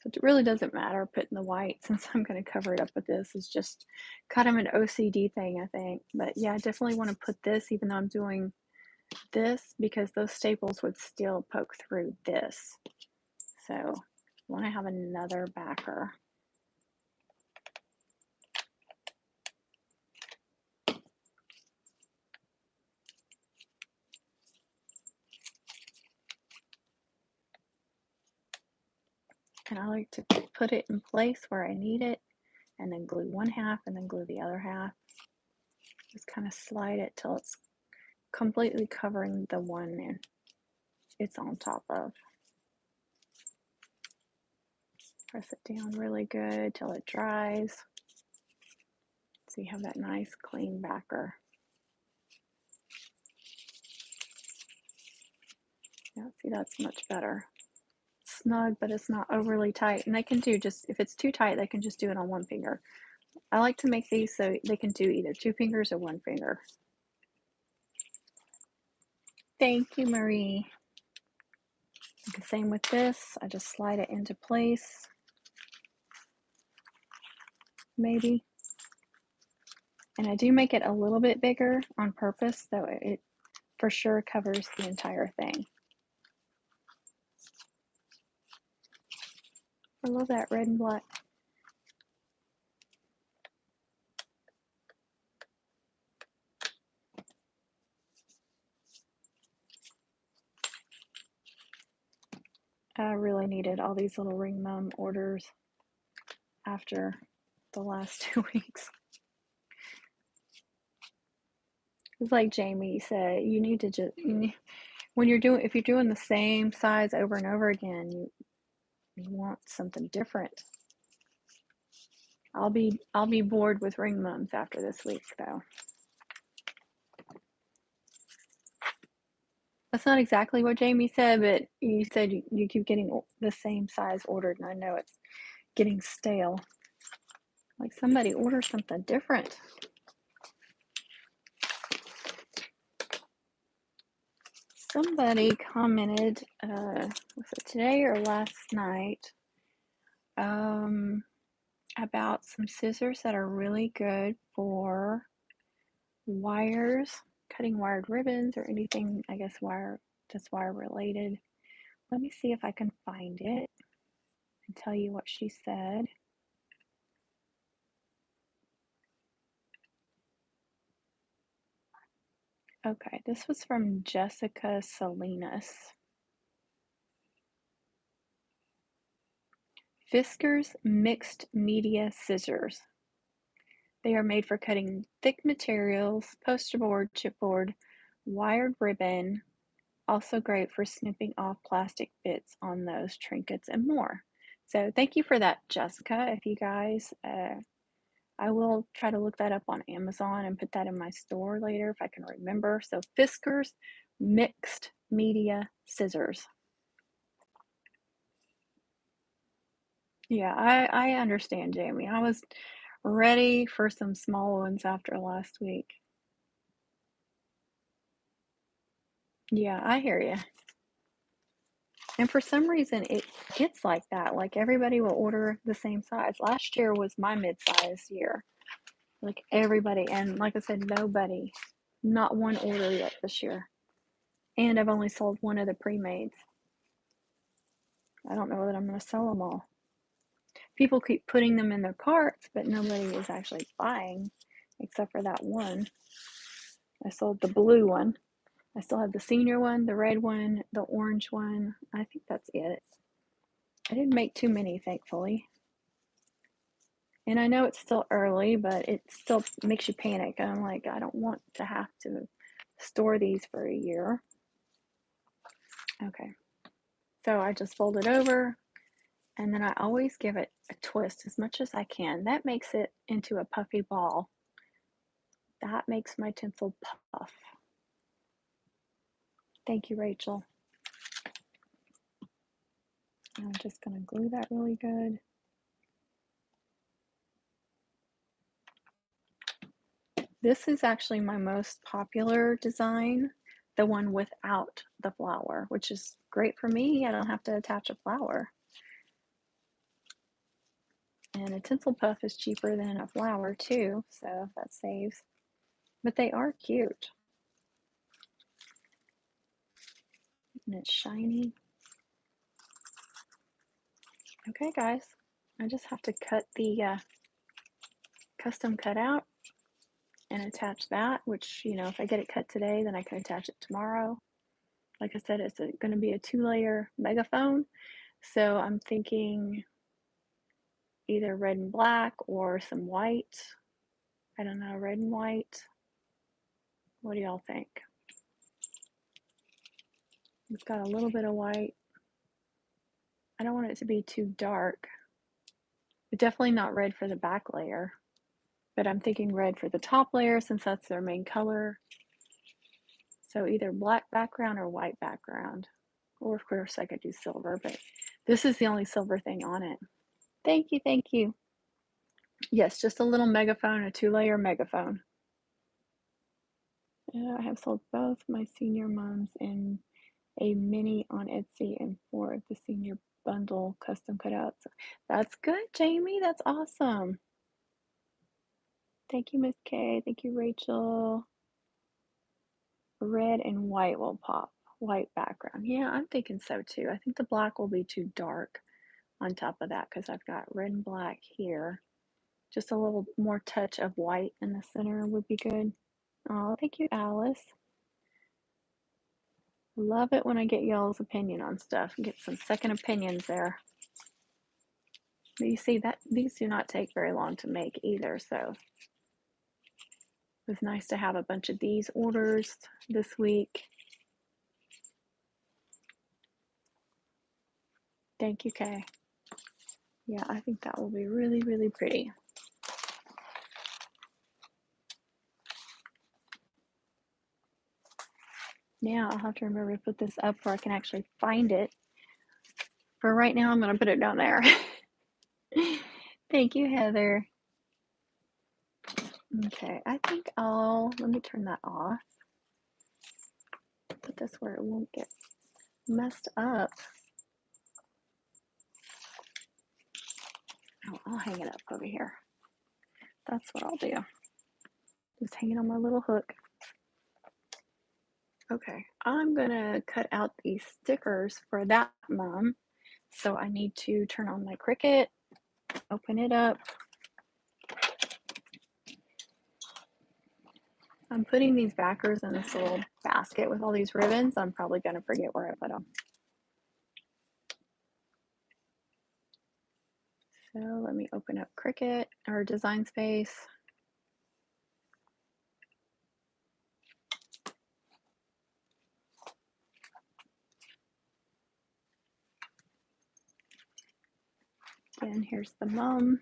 So it really doesn't matter putting the white since I'm going to cover it up with this. It's just kind of an OCD thing, I think. But yeah, I definitely want to put this even though I'm doing this because those staples would still poke through this. So I want to have another backer. And I like to put it in place where I need it and then glue one half and then glue the other half. Just kind of slide it till it's completely covering the one it's on top of. Press it down really good till it dries. So you have that nice clean backer. Yeah, see, that's much better. Snug, but it's not overly tight. And they can do just, if it's too tight, they can just do it on one finger. I like to make these so they can do either 2 fingers or 1 finger. Thank you, Marie. Same with this. I just slide it into place. maybe. And I do make it a little bit bigger on purpose, so it for sure covers the entire thing. I love that red and black. I really needed all these little ring mum orders after the last 2 weeks. It's like Jamie said, you need to just when if you're doing the same size over and over again, you want something different. I'll be bored with ring mums after this week though. That's not exactly what Jamie said, but you said you keep getting the same size ordered, and I know it's getting stale. Like somebody order something different. Somebody commented, was it today or last night, about some scissors that are really good for wires, cutting wired ribbons or anything, I guess, just wire related. Let me see if I can find it and tell you what she said. Okay, this was from Jessica Salinas. Fiskars Mixed Media Scissors. They are made for cutting thick materials, poster board, chipboard, wired ribbon. Also great for snipping off plastic bits on those trinkets and more. So thank you for that, Jessica. If you guys, I will try to look that up on Amazon and put that in my store later if I can remember. So Fiskars Mixed Media Scissors. Yeah, I understand, Jamie. I was ready for some small ones after last week. Yeah, I hear you. And for some reason, it gets like that. Like everybody will order the same size. Last year was my mid-size year. Like everybody, and like I said, nobody, not one order yet this year. And I've only sold one of the pre-mades. I don't know that I'm going to sell them all. People keep putting them in their carts, but nobody is actually buying except for that one. I sold the blue one. I still have the senior one, the red one, the orange one. I think that's it. I didn't make too many, thankfully. And I know it's still early, but it still makes you panic. And I'm like, I don't want to have to store these for a year. Okay. So I just fold it over, and then I always give it a twist as much as I can. That makes it into a puffy ball. That makes my tinsel puff. Thank you, Rachel. I'm just going to glue that really good. This is actually my most popular design, the one without the flower, which is great for me. I don't have to attach a flower. And a tinsel puff is cheaper than a flower too, so that saves. But they are cute. And it's shiny. Okay, guys, I just have to cut the custom cutout and attach that, which, you know, if I get it cut today, then I can attach it tomorrow. Like I said, it's going to be a 2-layer megaphone. So I'm thinking either red and black or some white. I don't know, red and white. What do y'all think? It's got a little bit of white. I don't want it to be too dark. But definitely not red for the back layer. But I'm thinking red for the top layer since that's their main color. So either black background or white background. Or of course I could do silver, but this is the only silver thing on it. Thank you, thank you. Yes, just a little megaphone, a 2-layer megaphone. I have sold both my senior mums in a mini on Etsy and 4 of the senior bundle custom cutouts. That's good, Jamie. That's awesome. Thank you, Miss K. Thank you, Rachel. Red and white will pop. White background. Yeah, I'm thinking so too. I think the black will be too dark on top of that because I've got red and black here. Just a little more touch of white in the center would be good. Oh, thank you, Alice. Love it when I get y'all's opinion on stuff. Get some second opinions there. But you see that these do not take very long to make either, so it was nice to have a bunch of these orders this week. Thank you, Kay. Yeah, I think that will be really, really pretty. Now I'll have to remember to put this up where I can actually find it. For right now, I'm going to put it down there. Thank you, Heather. Okay, I think let me turn that off. Put this where it won't get messed up. Oh, I'll hang it up over here. That's what I'll do. Just hang it on my little hook. Okay, I'm gonna cut out these stickers for that mom. So I need to turn on my Cricut, open it up. I'm putting these backers in this little basket with all these ribbons. I'm probably gonna forget where I put them. So let me open up Cricut or Design Space. And here's the mom.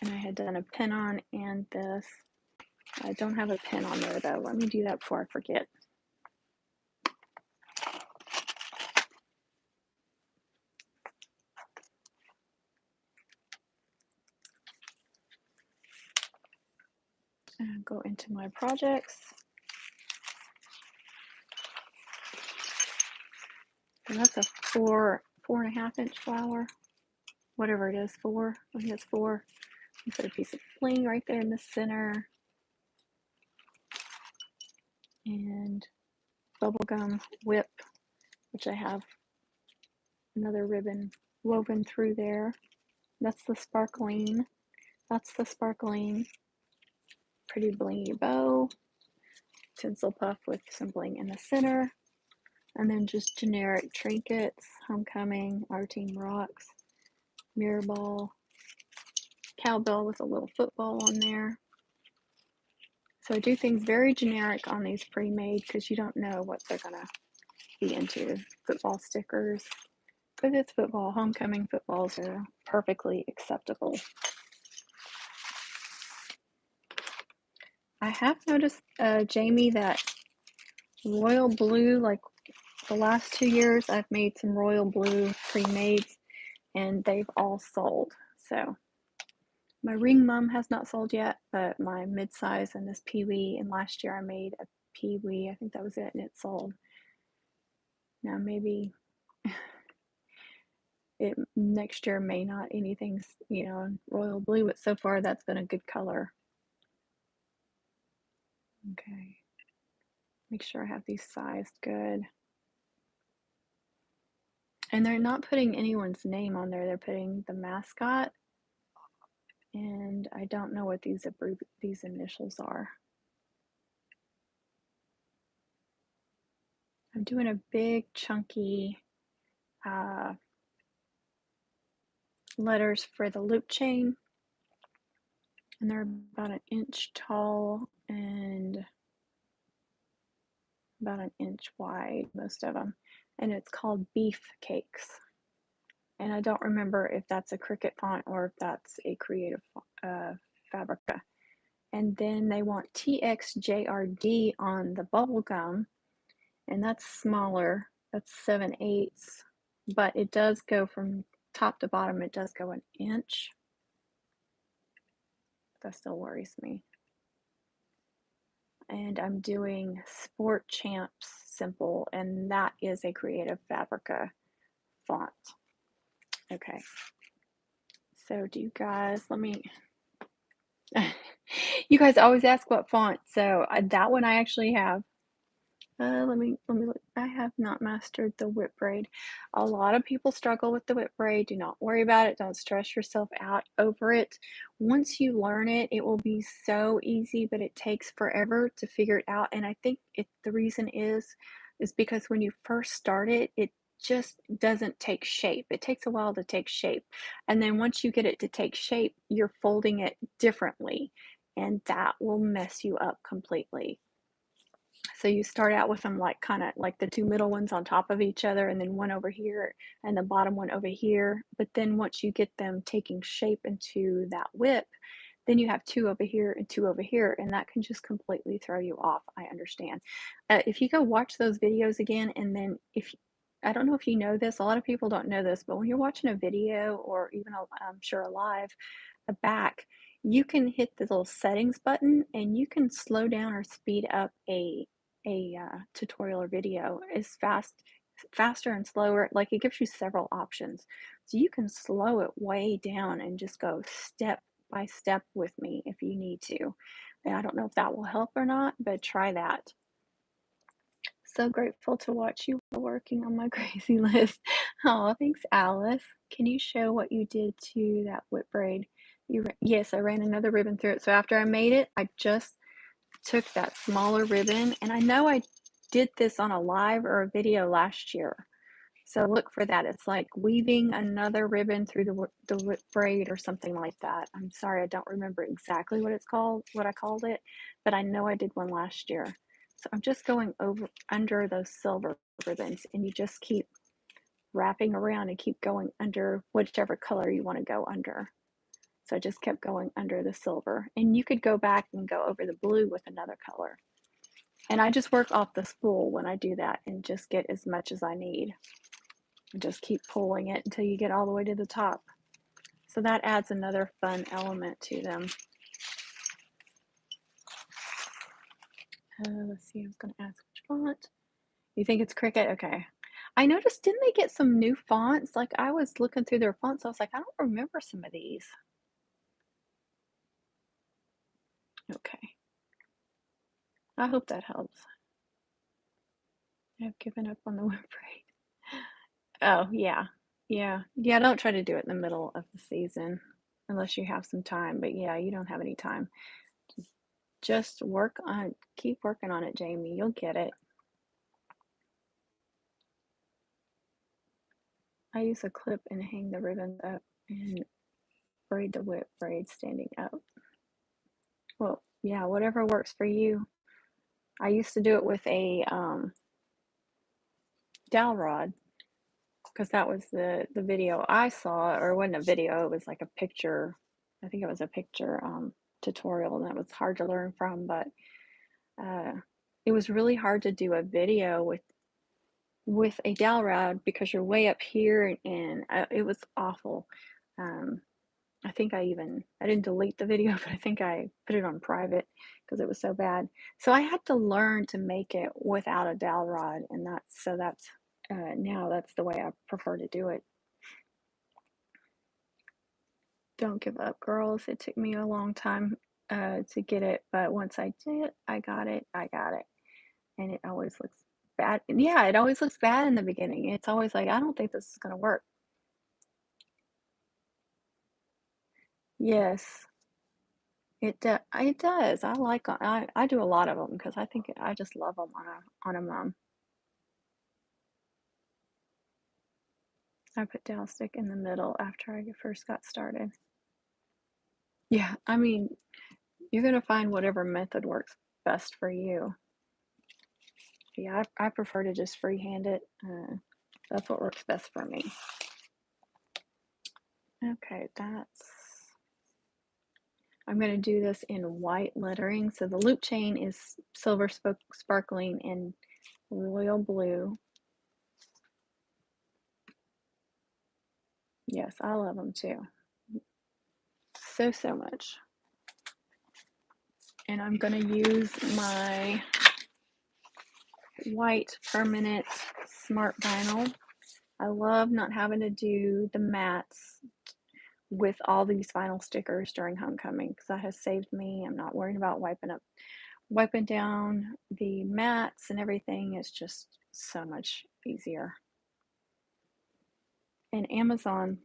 And I had done a pin on and this. I don't have a pin on there though. Let me do that before I forget. And go into my projects. And that's a 4.5 inch flower. Whatever it is, 4. I think it's 4. You put a piece of bling right there in the center. And bubblegum whip, which I have another ribbon woven through there. That's the sparkling. That's the sparkling. Pretty blingy bow. Tinsel puff with some bling in the center. And then just generic trinkets. Homecoming, Our Team Rocks, mirror ball, cowbell with a little football on there. So I do things very generic on these pre-made because you don't know what they're gonna be into. Football stickers. Because it's football, homecoming footballs are perfectly acceptable. I have noticed, Jamie, that royal blue, like the last 2 years, I've made some royal blue pre-mades and they've all sold. So my ring mum has not sold yet, but my mid-size and this peewee, and last year I made a peewee. I think that was it, and it sold. Now maybe it next year may not anything's, royal blue, but so far that's been a good color. Okay. Make sure I have these sized good. And they're not putting anyone's name on there. They're putting the mascot. And I don't know what these initials are. I'm doing a big chunky letters for the loop chain. And they're about 1 inch tall and about 1 inch wide, most of them. And it's called Beef Cakes. And I don't remember if that's a Cricut font or if that's a creative Fabrica. And then they want TXJRD on the bubble gum, and that's smaller. That's 7/8, but it does go from top to bottom. It does go 1 inch. That still worries me. And I'm doing Sport Champs Simple, and that is a creative Fabrica font. Okay. So do you guys, let me, you guys always ask what font. So that one I actually have. Let me look. I have not mastered the whip braid. A lot of people struggle with the whip braid. Do not worry about it. Don't stress yourself out over it. Once you learn it, it will be so easy, but it takes forever to figure it out. And I think the reason is because when you first start it, it just doesn't take shape. It takes a while to take shape. And then once you get it to take shape, you're folding it differently, and that will mess you up completely. So you start out with them like kind of like the two middle ones on top of each other, and then one over here and the bottom one over here. But then once you get them taking shape into that whip, then you have two over here and two over here, and that can just completely throw you off. I understand. If you go watch those videos again, and then if I don't know if you know this, a lot of people don't know this, but when you're watching a video or even I'm sure a live, a back, you can hit the little settings button and you can slow down or speed up a tutorial or video as faster and slower. Like it gives you several options, so you can slow it way down and just go step by step with me if you need to. And I don't know if that will help or not, but try that. So grateful to watch you working on my crazy list. Oh, thanks, Alice. Can you show what you did to that whip braid? Yes, I ran another ribbon through it. So after I made it, I just took that smaller ribbon, and I know I did this on a live or a video last year. So look for that. It's like weaving another ribbon through the whip braid or something like that. I'm sorry, I don't remember exactly what it's called, what I called it, but I know I did one last year. So I'm just going over under those silver ribbons, and you just keep wrapping around and keep going under whichever color you want to go under. So I just kept going under the silver, and you could go back and go over the blue with another color. And I just work off the spool when I do that and just get as much as I need. And just keep pulling it until you get all the way to the top. So that adds another fun element to them. Let's see, I was going to ask which font. You think it's Cricut? Okay. I noticed, didn't they get some new fonts? Like I was looking through their fonts, I was like, I don't remember some of these. Okay. I hope that helps. I've given up on the whip braid. Oh, yeah. Yeah. Yeah, don't try to do it in the middle of the season unless you have some time. But yeah, you don't have any time. Just keep working on it, Jamie. You'll get it. I use a clip and hang the ribbons up and braid the whip braid standing up. Well, yeah, whatever works for you. I used to do it with a dowel rod because that was the video I saw, or it wasn't a video, it was like a picture. I think it was a picture tutorial, and that was hard to learn from, but it was really hard to do a video with a dowel rod because you're way up here, and it was awful. I think I didn't delete the video, but I think I put it on private because it was so bad. So I had to learn to make it without a dowel rod, and that's now that's the way I prefer to do it. Don't give up, girls. It took me a long time to get it, but once I did, I got it. And it always looks bad. Yeah, it always looks bad in the beginning. It's always like, I don't think this is gonna work. Yes, it does. I do a lot of them because I think I just love them on a mom. I put dowel stick in the middle after I first got started. Yeah, I mean, you're gonna find whatever method works best for you. Yeah, I prefer to just freehand it. That's what works best for me. Okay, I'm going to do this in white lettering. So the loop chain is silver sparkling and royal blue. Yes, I love them too. So much. And I'm going to use my white permanent smart vinyl. I love not having to do the mats with all these vinyl stickers during homecoming because that has saved me. I'm not worried about wiping down the mats and everything. It's just so much easier. And Amazon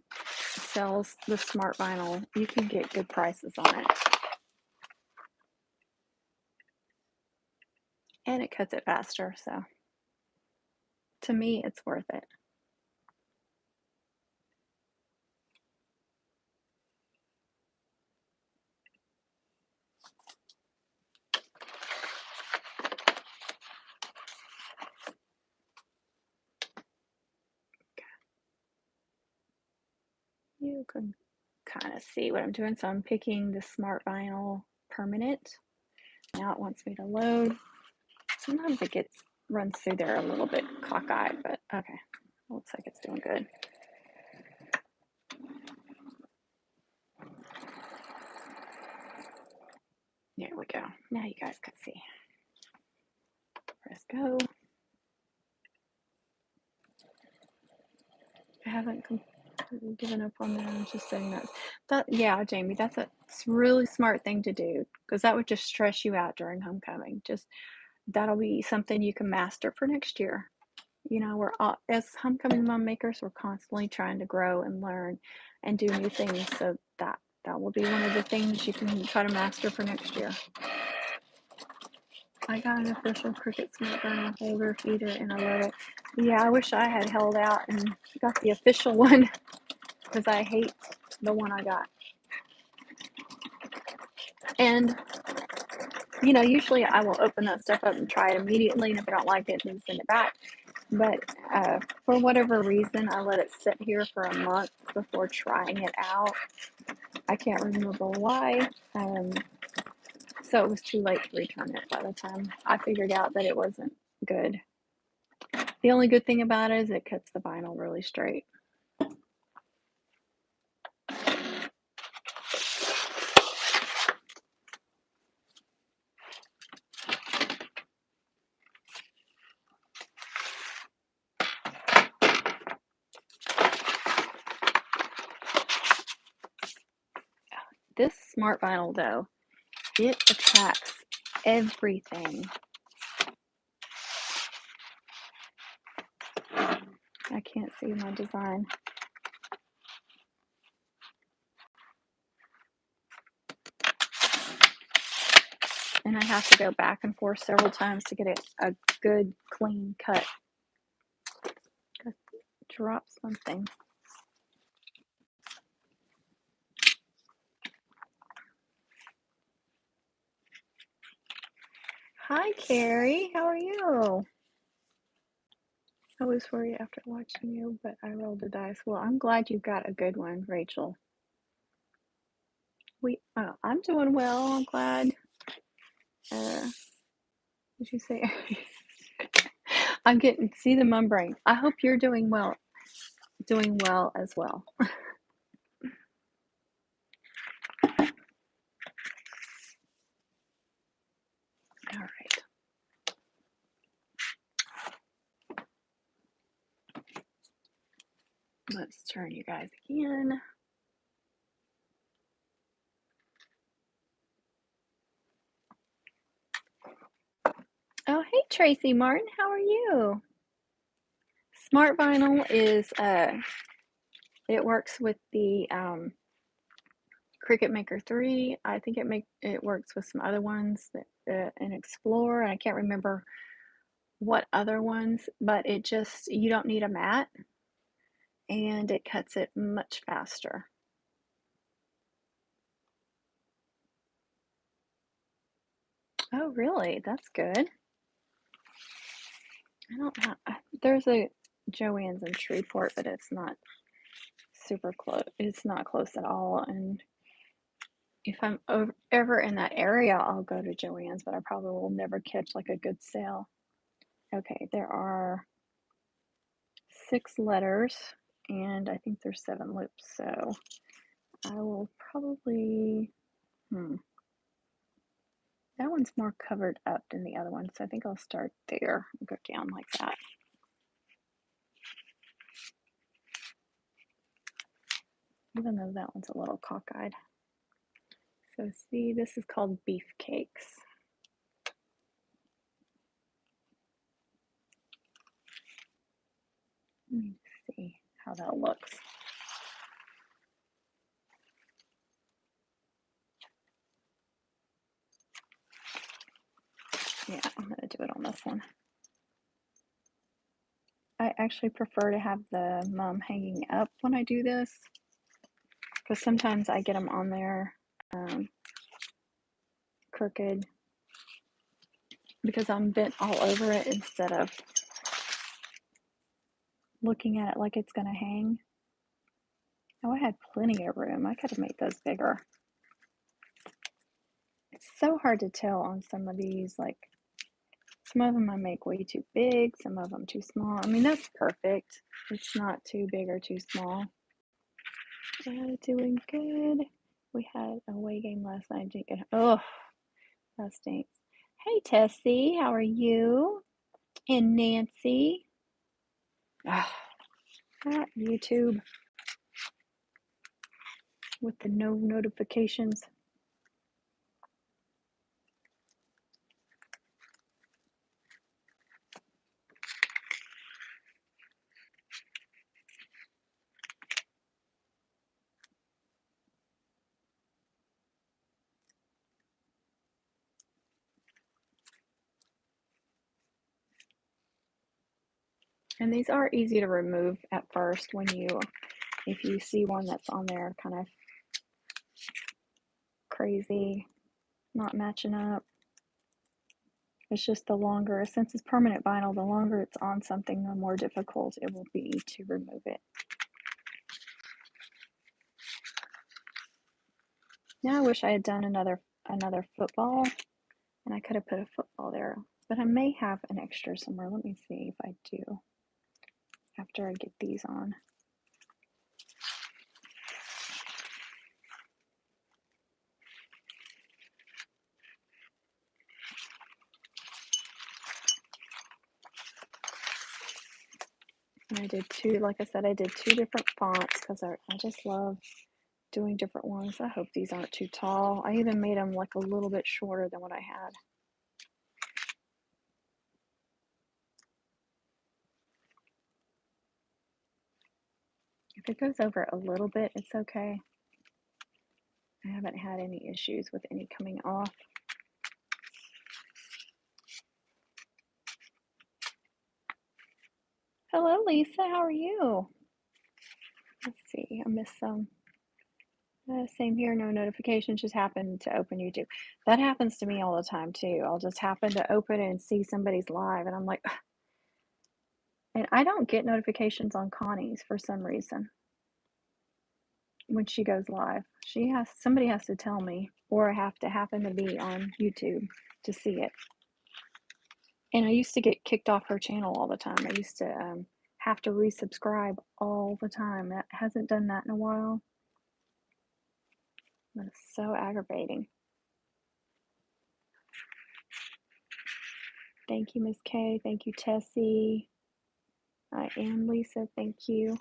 sells the smart vinyl. You can get good prices on it. And it cuts it faster, so to me, it's worth it. You can kind of see what I'm doing. So I'm picking the smart vinyl permanent. Now it wants me to load. Sometimes it runs through there a little bit cockeyed, but okay. Looks like it's doing good. There we go. Now you guys can see. Press go. I haven't given up on that. I'm just saying that. Yeah, Jamie, that's a really smart thing to do because that would just stress you out during homecoming. Just that'll be something you can master for next year. You know, we're all, as homecoming mom makers, we're constantly trying to grow and learn and do new things. So that will be one of the things you can try to master for next year. I got an official Cricut Smart Vinyl holder feeder and I love it. Yeah, I wish I had held out and got the official one because I hate the one I got. And, you know, usually I will open that stuff up and try it immediately, and if I don't like it, then send it back. But for whatever reason, I let it sit here for a month before trying it out. I can't remember why. So it was too late to return it by the time I figured out that it wasn't good. The only good thing about it is it cuts the vinyl really straight. This smart vinyl, though, it attracts everything. I can't see my design. And I have to go back and forth several times to get it a good, clean cut. Drop something. Hi, Carrie. How are you? I always worry after watching you, but I rolled the dice. Well, I'm glad you got a good one, Rachel. I'm doing well. I'm glad. Did you say? I'm getting see the mum brain. I hope you're doing well as well. All right. Let's turn you guys again. Oh, hey Tracy Martin, how are you? Smart vinyl is it works with the Cricut Maker 3. I think it works with some other ones that and Explore, and I can't remember what other ones, but you don't need a mat and it cuts it much faster. Oh, really? That's good. I don't have, there's a Joann's in Shreveport, but it's not super close. It's not close at all. And if I'm ever in that area, I'll go to Joann's, but I probably will never catch like a good sale. Okay, there are 6 letters, and I think there's 7 loops, so I will probably, that one's more covered up than the other one, so I think I'll start there and go down like that. even though that one's a little cockeyed. So see, this is called beef cakes. Let me see how that looks. Yeah, I'm going to do it on this one. I actually prefer to have the mum hanging up when I do this, because sometimes I get them on there crooked because I'm bent all over it instead of looking at it like it's going to hang. Oh, I had plenty of room. I could have made those bigger. It's so hard to tell on some of these, like some of them I make way too big, some of them too small. I mean, that's perfect. It's not too big or too small. Doing good. We had a away game last night. Didn't get, oh, that stinks. Hey, Tessie, how are you? And Nancy. Ah, that YouTube with the no notifications. And these are easy to remove at first when if you see one that's on there kind of crazy, not matching up. It's just the longer, since it's permanent vinyl, the longer it's on something, the more difficult it will be to remove it. Now I wish I had done another football, and I could have put a football there, but I may have an extra somewhere. Let me see if I do after I get these on. And I did two, like I said, I did two different fonts because I just love doing different ones. I hope these aren't too tall. I even made them like a little bit shorter than what I had. If it goes over a little bit, it's okay. I haven't had any issues with any coming off. Hello, Lisa. How are you? Let's see. I missed some. Same here. No notifications. Just happened to open YouTube. That happens to me all the time too. I'll just happen to open and see somebody's live, and I'm like, ugh. And I don't get notifications on Connie's for some reason when she goes live. Somebody has to tell me, or I have to happen to be on YouTube to see it. And I used to get kicked off her channel all the time. I used to have to resubscribe all the time. That hasn't done that in a while. That's so aggravating. Thank you, Miss Kay. Thank you, Tessie. I am Lisa. Thank you.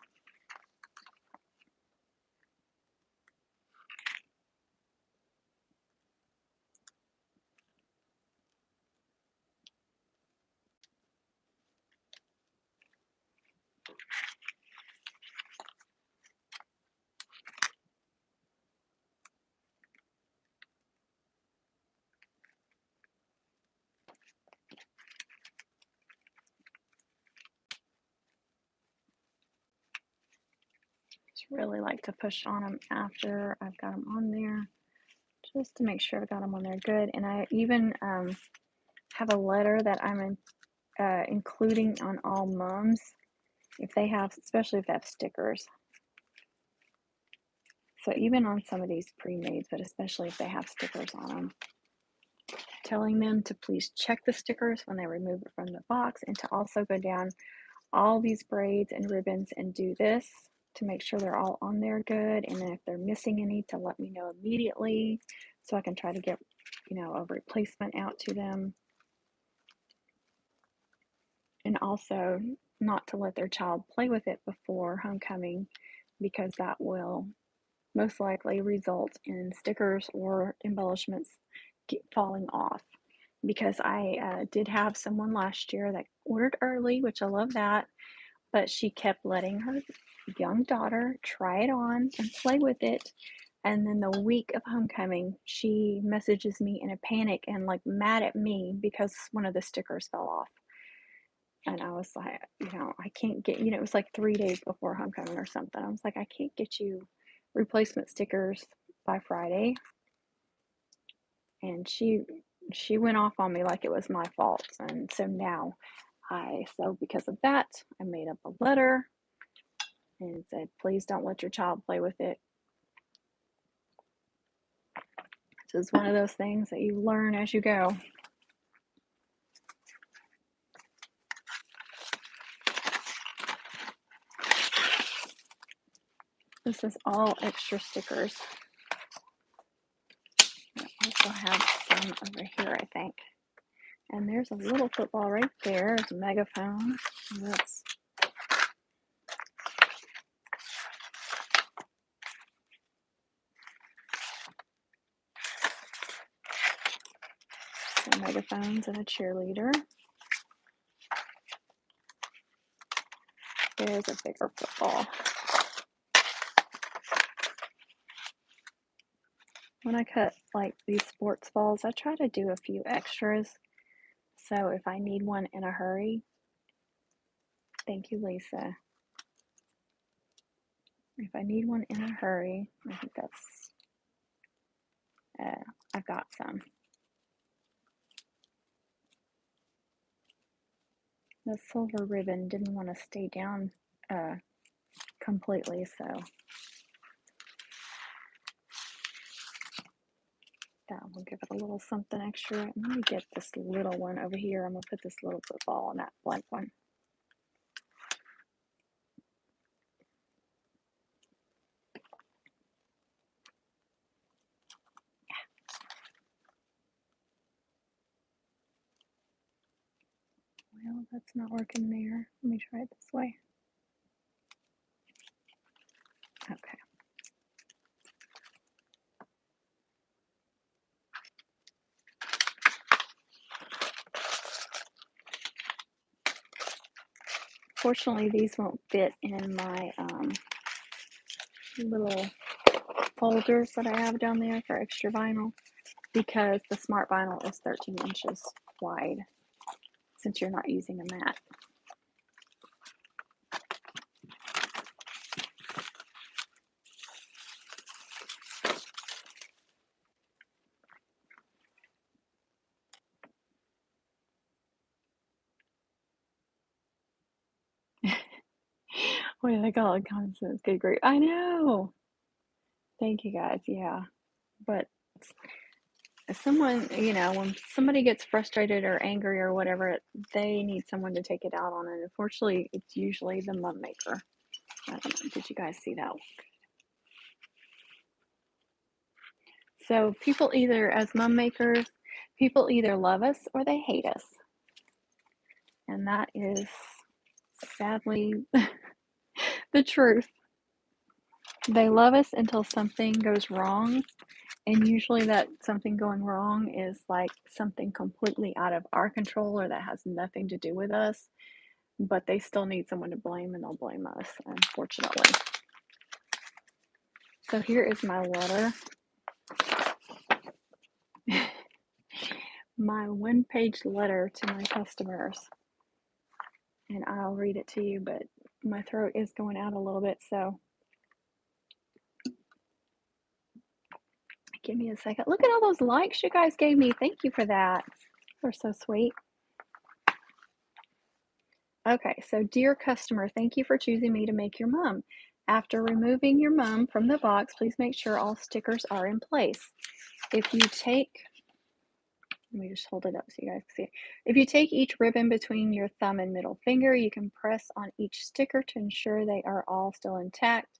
Just really like to push on them after I've got them on there, just to make sure I've got them on there good. And I even have a letter that I'm including on all mums if they have, especially if they have stickers. So even on some of these pre-mades, but especially if they have stickers on them, telling them to please check the stickers when they remove it from the box, and to also go down all these braids and ribbons and do this to make sure they're all on there good. And then if they're missing any, to let me know immediately so I can try to get, a replacement out to them. And also not to let their child play with it before homecoming, because that will most likely result in stickers or embellishments falling off. Because I did have someone last year that ordered early, which I love that, but she kept letting her young daughter try it on and play with it. And then the week of homecoming, she messages me in a panic and like mad at me because one of the stickers fell off. And I was like, I can't get, it was like 3 days before homecoming or something. I was like, I can't get you replacement stickers by Friday. And she went off on me like it was my fault. And so now so because of that, I made up a letter and said, please don't let your child play with it. This is one of those things that you learn as you go. This is all extra stickers. I also have some over here, I think. And there's a little football right there. There's a megaphone. That's some megaphones and a cheerleader. There's a bigger football. When I cut like these sports balls, I try to do a few extras. So if I need one in a hurry, thank you, Lisa. If I need one in a hurry, I think that's, I've got some. The silver ribbon didn't want to stay down completely, so that will give it a little something extra. And let me get this little one over here. I'm going to put this little football on that blank one. Well, that's not working there. Let me try it this way. Okay. Fortunately, these won't fit in my little folders that I have down there for extra vinyl because the smart vinyl is 13 inches wide since you're not using a mat. What do they call it? Common sense. Good grief. I know. Thank you guys. Yeah. But someone, when somebody gets frustrated or angry or whatever, they need someone to take it out on. And unfortunately, it's usually the mum maker. I don't know. Did you guys see that? So people either, as mum makers, people either love us or they hate us. And that is sadly the truth. They love us until something goes wrong. And usually that something going wrong is like something completely out of our control or that has nothing to do with us. But they still need someone to blame and they'll blame us, unfortunately. So here is my letter. My one-page letter to my customers. And I'll read it to you, but my throat is going out a little bit, so give me a second. Look at all those likes you guys gave me. Thank you for that. They're so sweet. Okay, so dear customer, thank you for choosing me to make your mum. After removing your mum from the box, please make sure all stickers are in place. If you take, let me just hold it up so you guys can see. If you take each ribbon between your thumb and middle finger, you can press on each sticker to ensure they are all still intact.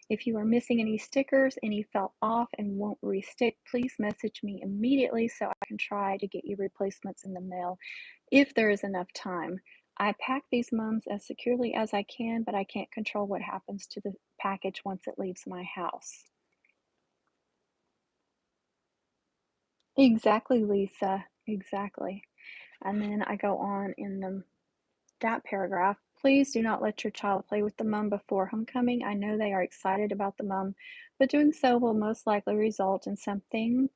If you are missing any stickers, any fell off and won't restick, please message me immediately so I can try to get you replacements in the mail if there is enough time. I pack these mums as securely as I can, but I can't control what happens to the package once it leaves my house. Exactly, Lisa. Exactly. And then I go on in that paragraph. Please do not let your child play with the mum before homecoming. I know they are excited about the mum, but doing so will most likely result in something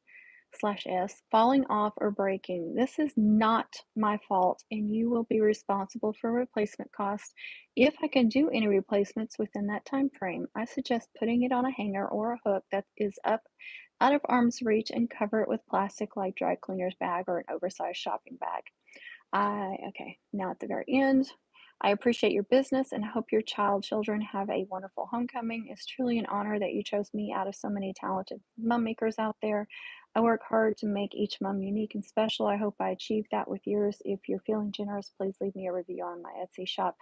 slash S falling off or breaking. This is not my fault, and you will be responsible for replacement costs. If I can do any replacements within that time frame, I suggest putting it on a hanger or a hook that is up out of arm's reach and cover it with plastic like dry cleaner's bag or an oversized shopping bag. Okay, now at the very end, I appreciate your business and hope your children have a wonderful homecoming. It's truly an honor that you chose me out of so many talented mum makers out there. I work hard to make each mum unique and special. I hope I achieved that with yours. If you're feeling generous, please leave me a review on my Etsy shop.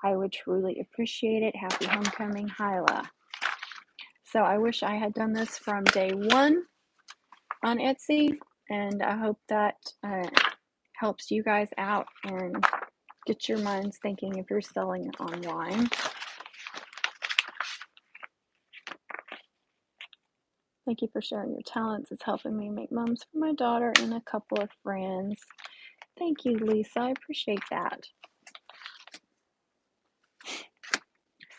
I would truly appreciate it. Happy homecoming, Hyla. So I wish I had done this from day one on Etsy, and I hope that helps you guys out and get your minds thinking if you're selling online. Thank you for sharing your talents. It's helping me make mums for my daughter and a couple of friends. Thank you, Lisa. I appreciate that.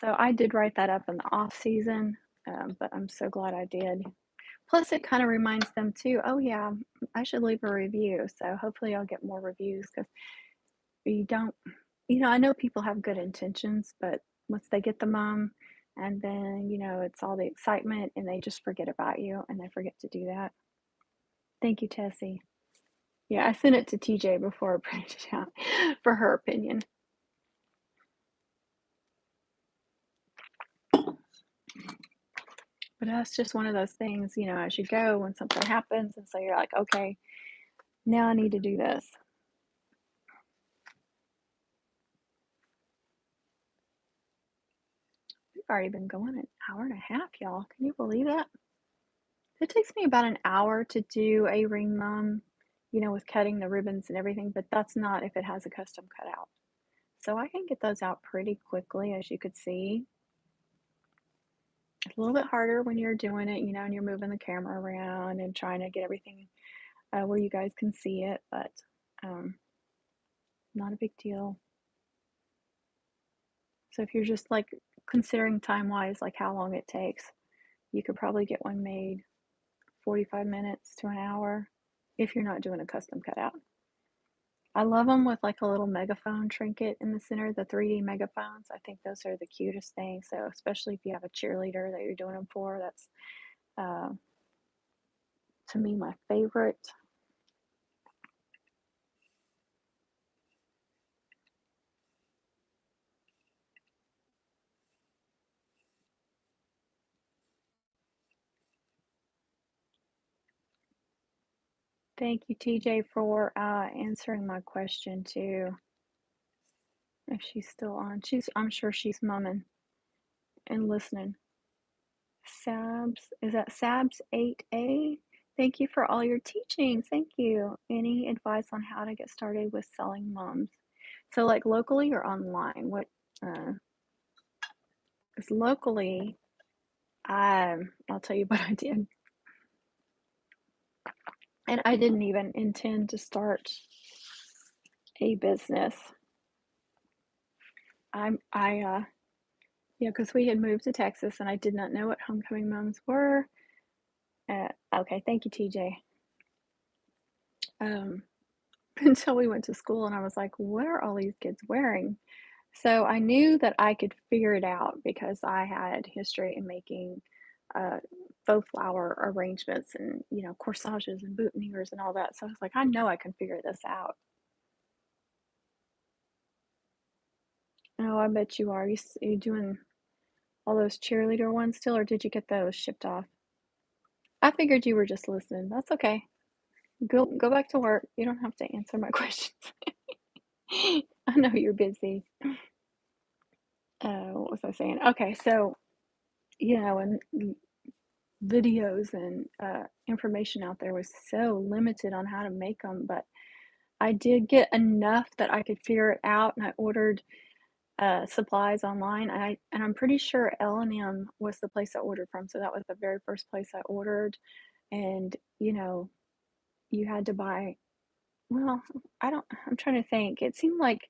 So I did write that up in the off season, but I'm so glad I did. Plus, it kind of reminds them too, oh yeah, I should leave a review. So hopefully I'll get more reviews because you don't, I know people have good intentions, but once they get the mom and then, it's all the excitement and they just forget about you and they forget to do that. Thank you, Tessie. Yeah, I sent it to TJ before I printed it out for her opinion. But that's just one of those things, as you go when something happens. And so you're like, okay, now I need to do this. We've already been going an hour and a half, y'all. Can you believe that? It takes me about an hour to do a ring mum, with cutting the ribbons and everything, but that's not if it has a custom cutout. So I can get those out pretty quickly, as you could see. It's a little bit harder when you're doing it, and you're moving the camera around and trying to get everything where you guys can see it, but not a big deal. So if you're just like considering time-wise, like how long it takes, you could probably get one made 45 minutes to an hour if you're not doing a custom cutout. I love them with like a little megaphone trinket in the center, the 3D megaphones. I think those are the cutest things. So especially if you have a cheerleader that you're doing them for, that's to me my favorite. Thank you, TJ, for answering my question too. If she's still on, I'm sure she's mumming and listening. Is that Sabs 8A? Thank you for all your teachings. Thank you. Any advice on how to get started with selling mums? So like locally or online? What? Because locally, I'll tell you what I did. And I didn't even intend to start a business. Because we had moved to Texas and I did not know what homecoming mums were. Okay, thank you, TJ. Until we went to school and I was like, what are all these kids wearing? So I knew that I could figure it out because I had history in making faux flower arrangements and, corsages and boutonnieres and all that. So I was like, I know I can figure this out. Oh, I bet you are. You doing all those cheerleader ones still, or did you get those shipped off? I figured you were just listening. That's okay. Go back to work. You don't have to answer my questions. I know you're busy. What was I saying? Okay, so and videos and information out there was so limited on how to make them, but I did get enough that I could figure it out, and I ordered supplies online. And I'm pretty sure L&M was the place I ordered from, so that was the very first place I ordered. And you had to buy, well, I'm trying to think. It seemed like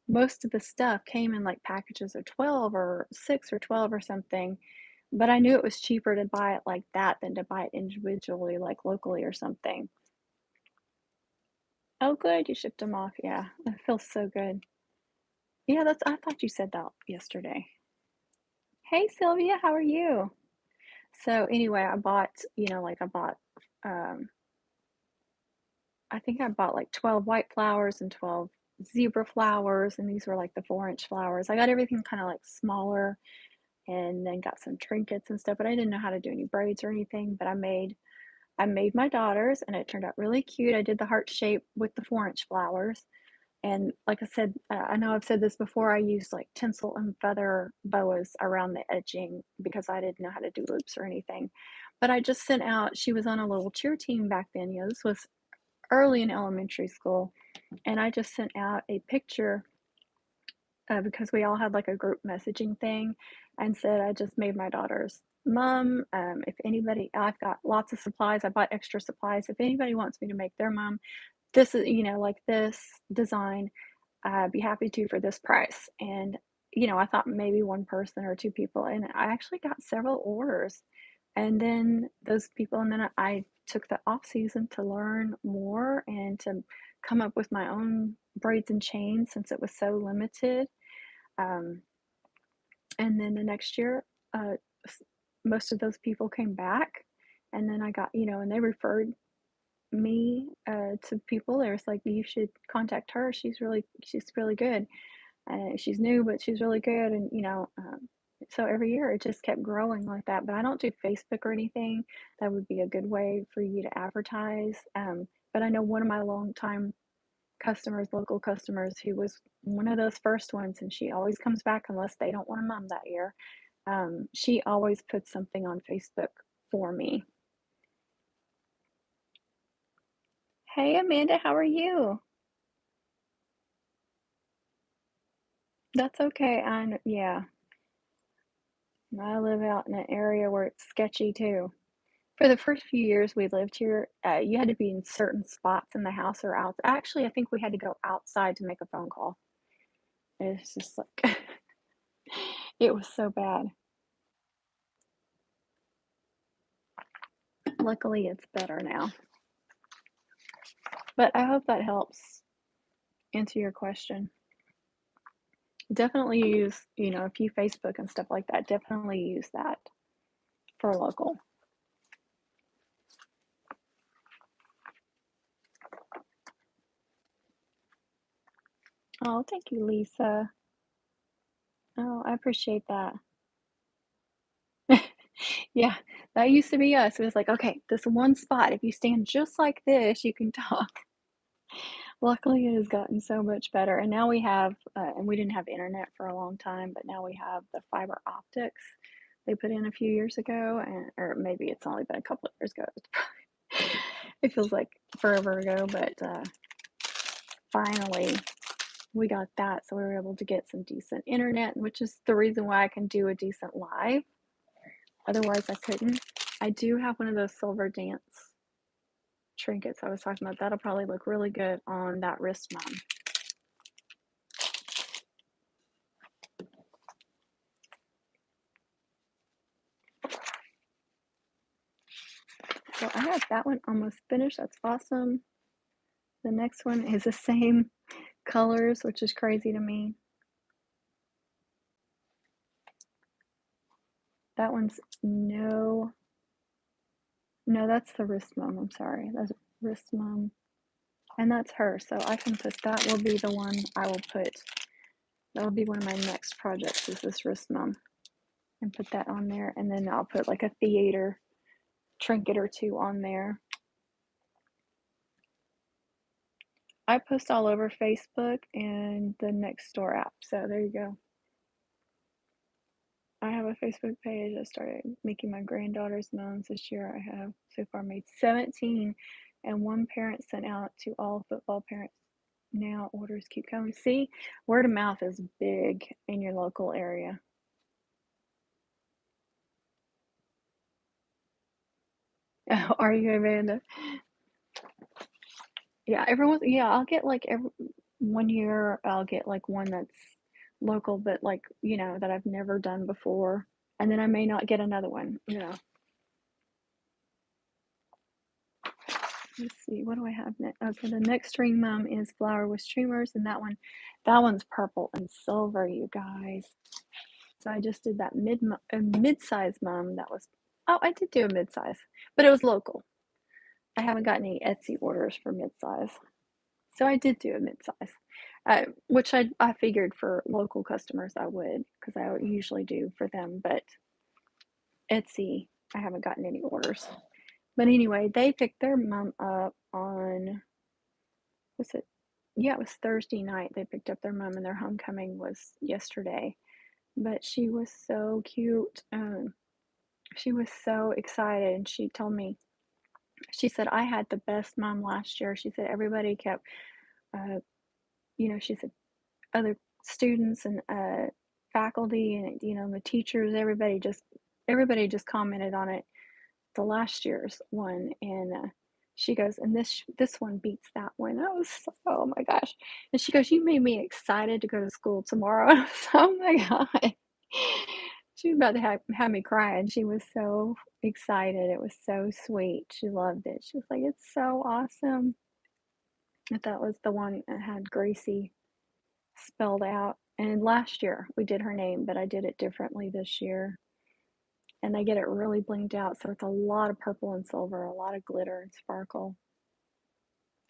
most of the stuff came in like packages of 12 or 6 or 12 or something, but I knew it was cheaper to buy it like that than to buy it individually, like locally or something. Oh, good, you shipped them off. Yeah, that feels so good. Yeah, I thought you said that yesterday. Hey, Sylvia, how are you? So anyway, I bought, um, I think I bought like 12 white flowers and 12 zebra flowers, and these were like the 4-inch flowers. I got everything kind of like smaller and then got some trinkets and stuff, but I didn't know how to do any braids or anything, but I made my daughter's and it turned out really cute. I did the heart shape with the 4-inch flowers. And like I said, I know I've said this before, I used like tinsel and feather boas around the edging because I didn't know how to do loops or anything. But I just sent out, she was on a little cheer team back then. This was early in elementary school. And I just sent out a picture because we all had like a group messaging thing and said, I just made my daughter's mom. If anybody, I've got lots of supplies. I bought extra supplies. If anybody wants me to make their mom, this is, like this design, I'd be happy to for this price. And, I thought maybe one person or two people, and I actually got several orders. And then those people, and then I took the off season to learn more and to come up with my own braids and chains since it was so limited. Um, and then the next year, uh, most of those people came back. And then I got, and they referred me to people. There's like, you should contact her. She's really good. She's new, but she's really good. And so every year it just kept growing like that. But I don't do Facebook or anything. That would be a good way for you to advertise. But I know one of my longtime customers, local customers, who was one of those first ones, and she always comes back unless they don't want a mom that year. She always puts something on Facebook for me. Hey, Amanda, how are you? That's okay. Yeah, I live out in an area where it's sketchy too. For the first few years we lived here, you had to be in certain spots in the house or out. Actually, I think we had to go outside to make a phone call. It's just like, it was so bad. Luckily, it's better now. But I hope that helps answer your question. Definitely use, if you Facebook and stuff like that, definitely use that for local. Oh, thank you, Lisa. Oh, I appreciate that. Yeah, that used to be us. It was like, okay, this one spot, if you stand just like this, you can talk. Luckily, it has gotten so much better. And now we have, and we didn't have internet for a long time, but now we have the fiber optics they put in a few years ago, and or maybe it's only been a couple of years ago. It feels like forever ago, but finally we got that, so we were able to get some decent internet, which is the reason why I can do a decent live. Otherwise, I couldn't. I do have one of those silver dance trinkets I was talking about. That'll probably look really good on that wrist mom. So I have that one almost finished. That's awesome. The next one is the same colors, which is crazy to me. That one's no, that's the wrist mom. I'm sorry. That's wrist mom. And that's her. So I can put, that will be the one I will put. That will be one of my next projects, is this wrist mom. And put that on there. And then I'll put like a theater trinket or two on there. I post all over Facebook and the Nextdoor app. So there you go. I have a Facebook page. I started making my granddaughter's moms this year. I have so far made 17, and one parent sent out to all football parents. Now orders keep coming. See, word of mouth is big in your local area. Are you, Amanda? Yeah, yeah, I'll get like every 1 year I'll get like one that's local, but like, that I've never done before. And then I may not get another one. Let's see, what do I have next? Okay, the next string mum is flower with streamers, and that one's purple and silver, you guys. So I just did that mid-size mum. Oh, I did do a mid-size, but it was local. I haven't gotten any Etsy orders for mid-size. So I did do a mid-size, which I figured for local customers I would, because I usually do for them, but Etsy, I haven't gotten any orders. But anyway, they picked their mom up on, was it? Yeah, it was Thursday night. They picked up their mom, and their homecoming was yesterday. But she was so cute. She was so excited, and she told me, she said, I had the best mom last year. She said everybody kept, uh, she said other students and faculty and the teachers, everybody just commented on it, the last year's one, and she goes, and this one beats that one. I was oh my gosh, and she goes, you made me excited to go to school tomorrow. I was, oh my god, she was about to have me cry, and she was so excited. It was so sweet. She loved it. She was like, it's so awesome. But that was the one that had Gracie spelled out. And last year we did her name, but I did it differently this year. And they get it really blinged out, so it's a lot of purple and silver, a lot of glitter and sparkle.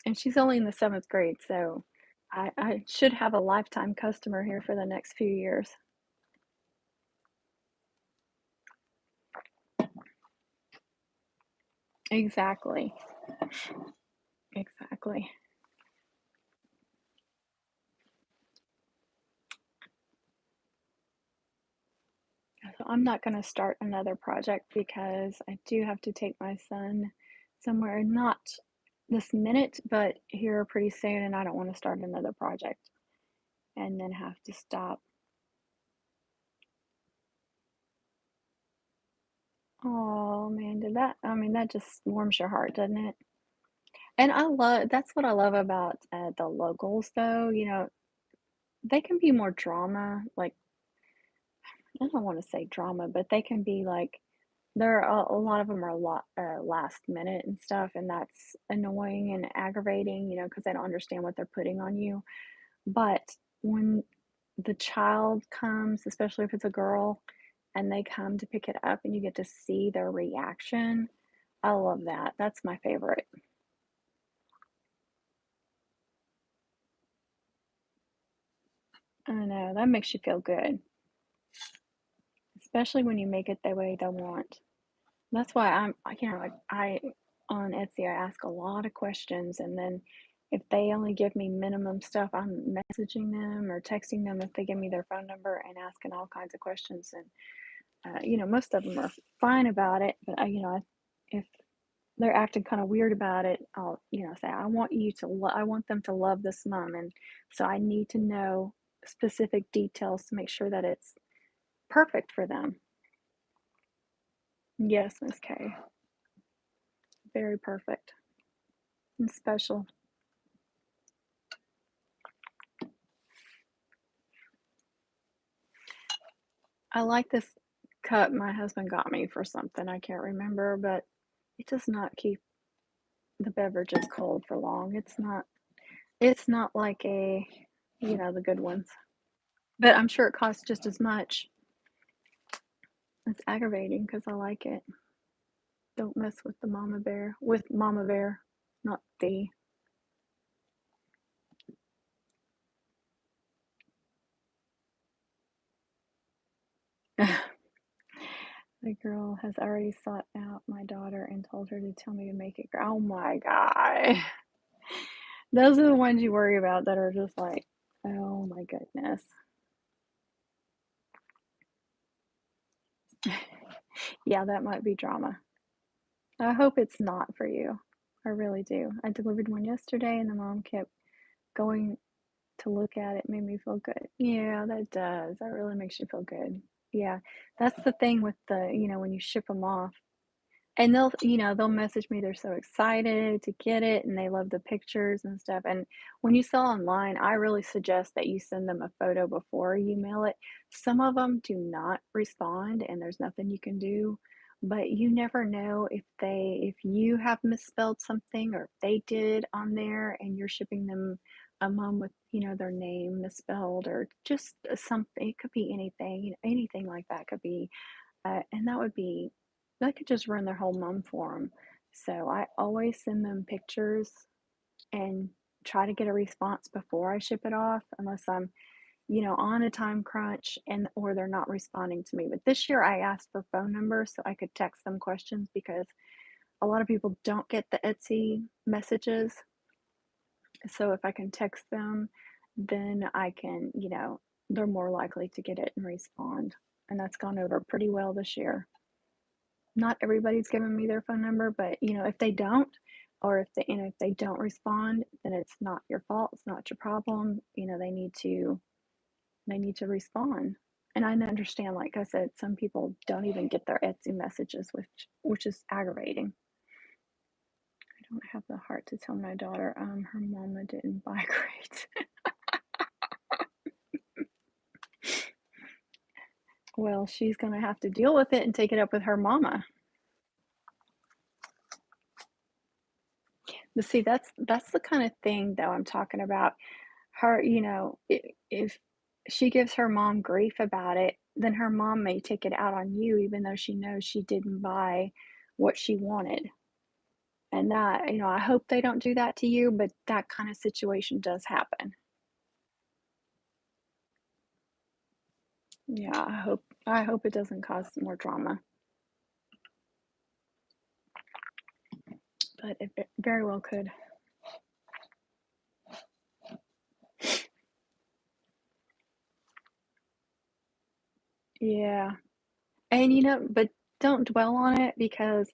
And she's only in the 7th grade, so I should have a lifetime customer here for the next few years. Exactly. Exactly. So I'm not going to start another project because I do have to take my son somewhere, not this minute, but here pretty soon, and I don't want to start another project and then have to stop. Oh man, that just warms your heart, doesn't it? And that's what I love about the locals, though. They can be more drama. Like, I don't want to say drama, but they can be like, there are a lot of them are a lot last minute and stuff, and that's annoying and aggravating, because they don't understand what they're putting on you. But when the child comes, especially if it's a girl, and they come to pick it up and you get to see their reaction, I love that. That's my favorite. I know, that makes you feel good, especially when you make it the way they want. That's why like on Etsy, I ask a lot of questions, and then if they only give me minimum stuff, I'm messaging them or texting them if they give me their phone number and asking all kinds of questions. And most of them are fine about it, but if they're acting kind of weird about it, I'll say, I want them to love this mom, and so I need to know specific details to make sure that it's perfect for them. Yes, Miss K. Very perfect and special. I like this cup my husband got me for something I can't remember, but it does not keep the beverages cold for long. It's not like the good ones. But I'm sure it costs just as much. It's aggravating because I like it. Don't mess with the mama bear. With mama bear, not the. The girl has already sought out my daughter and told her to tell me to make it. Oh my god. Those are the ones you worry about that are just like, oh my goodness. Yeah, that might be drama. I hope it's not for you. I really do. I delivered one yesterday and the mom kept going to look at it, made me feel good. Yeah, that does. That really makes you feel good. Yeah, that's the thing with when you ship them off. And they'll message me, they're so excited to get it and they love the pictures and stuff. And when you sell online, I really suggest that you send them a photo before you mail it. Some of them do not respond and there's nothing you can do, but you never know if you have misspelled something or if they did on there and you're shipping them a mom with, their name misspelled or just something. It could be anything, anything like that could be and that could just ruin their whole month for them. So I always send them pictures and try to get a response before I ship it off, unless I'm, on a time crunch and or they're not responding to me. But this year I asked for phone numbers so I could text them questions because a lot of people don't get the Etsy messages. So if I can text them, then I can, they're more likely to get it and respond. And that's gone over pretty well this year. Not everybody's given me their phone number, but if they don't, or if they don't respond, then it's not your fault. It's not your problem. They need to respond. And I understand, like I said, some people don't even get their Etsy messages, which is aggravating. I don't have the heart to tell my daughter her mama didn't buy great. Well, she's gonna have to deal with it and take it up with her mama. But see, that's the kind of thing though I'm talking about. Her, if she gives her mom grief about it, then her mom may take it out on you, even though she knows she didn't buy what she wanted. And that, I hope they don't do that to you, but that kind of situation does happen. Yeah, I hope it doesn't cause more drama, but it very well could. Yeah. And but don't dwell on it because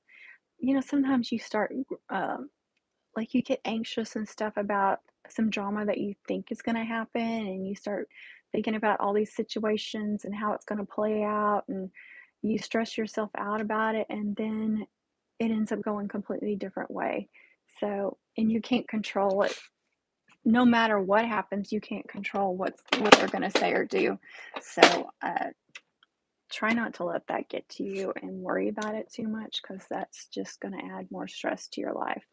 sometimes you start like you get anxious and stuff about some drama that you think is going to happen and you start thinking about all these situations and how it's going to play out and you stress yourself out about it and then it ends up going completely different way. So, and you can't control it. No matter what happens, you can't control what they're going to say or do. So, try not to let that get to you and worry about it too much because that's just going to add more stress to your life.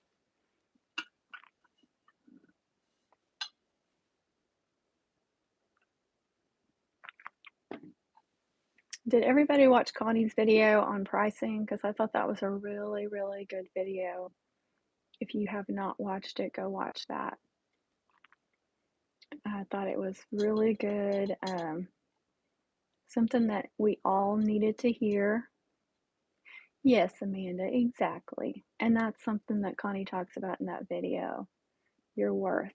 Did everybody watch Connie's video on pricing? Because I thought that was a really, really good video. If you have not watched it, go watch that. I thought it was really good. Something that we all needed to hear. Yes, Amanda, exactly. And that's something that Connie talks about in that video. Your worth.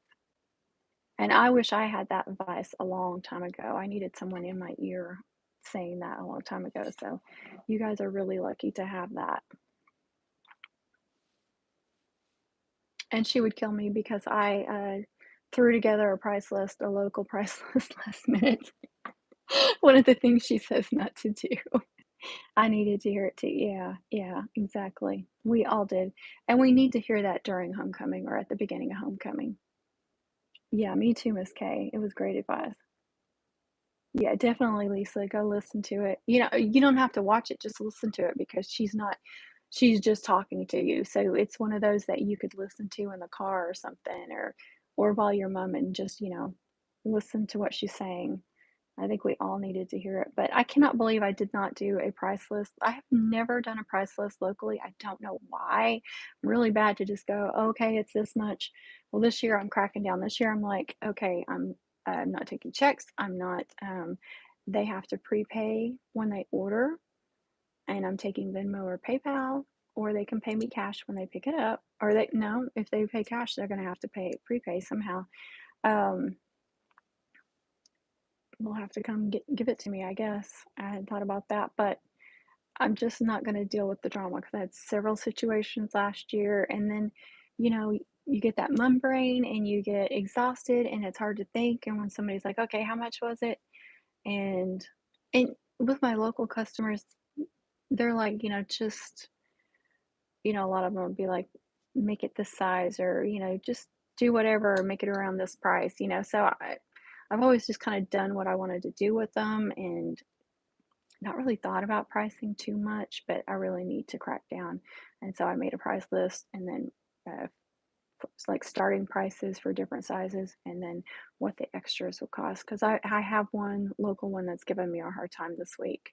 And I wish I had that advice a long time ago. I needed someone in my ear saying that a long time ago. So you guys are really lucky to have that. And she would kill me because I threw together a price list, a local price list last minute. One of the things she says not to do. I needed to hear it too. Yeah, yeah, exactly. We all did. And we need to hear that during homecoming or at the beginning of homecoming. Yeah, me too, Miss K. It was great advice. Yeah, definitely, Lisa. Go listen to it. You don't have to watch it, just listen to it because she's just talking to you. So it's one of those that you could listen to in the car or something or while you're mumming, just, listen to what she's saying. I think we all needed to hear it. But I cannot believe I did not do a price list. I have never done a price list locally. I don't know why. I'm really bad to just go, okay, it's this much. Well, this year I'm cracking down. This year I'm like, okay, I'm not taking checks. I'm not, they have to prepay when they order, and I'm taking Venmo or PayPal, or they can pay me cash when they pick it up. Or no, if they pay cash, they're going to have to prepay somehow. Um, will have to come give it to me, I guess. I hadn't thought about that, but I'm just not going to deal with the drama because I had several situations last year. And then, you get that mum brain and you get exhausted and it's hard to think. And when somebody's like, okay, how much was it? And with my local customers, they're like, just a lot of them would be like, make it this size or, just do whatever, make it around this price. So I've always just kind of done what I wanted to do with them and not really thought about pricing too much, but I really need to crack down. And so I made a price list and then like starting prices for different sizes and then what the extras will cost. Because I have one local one that's given me a hard time this week.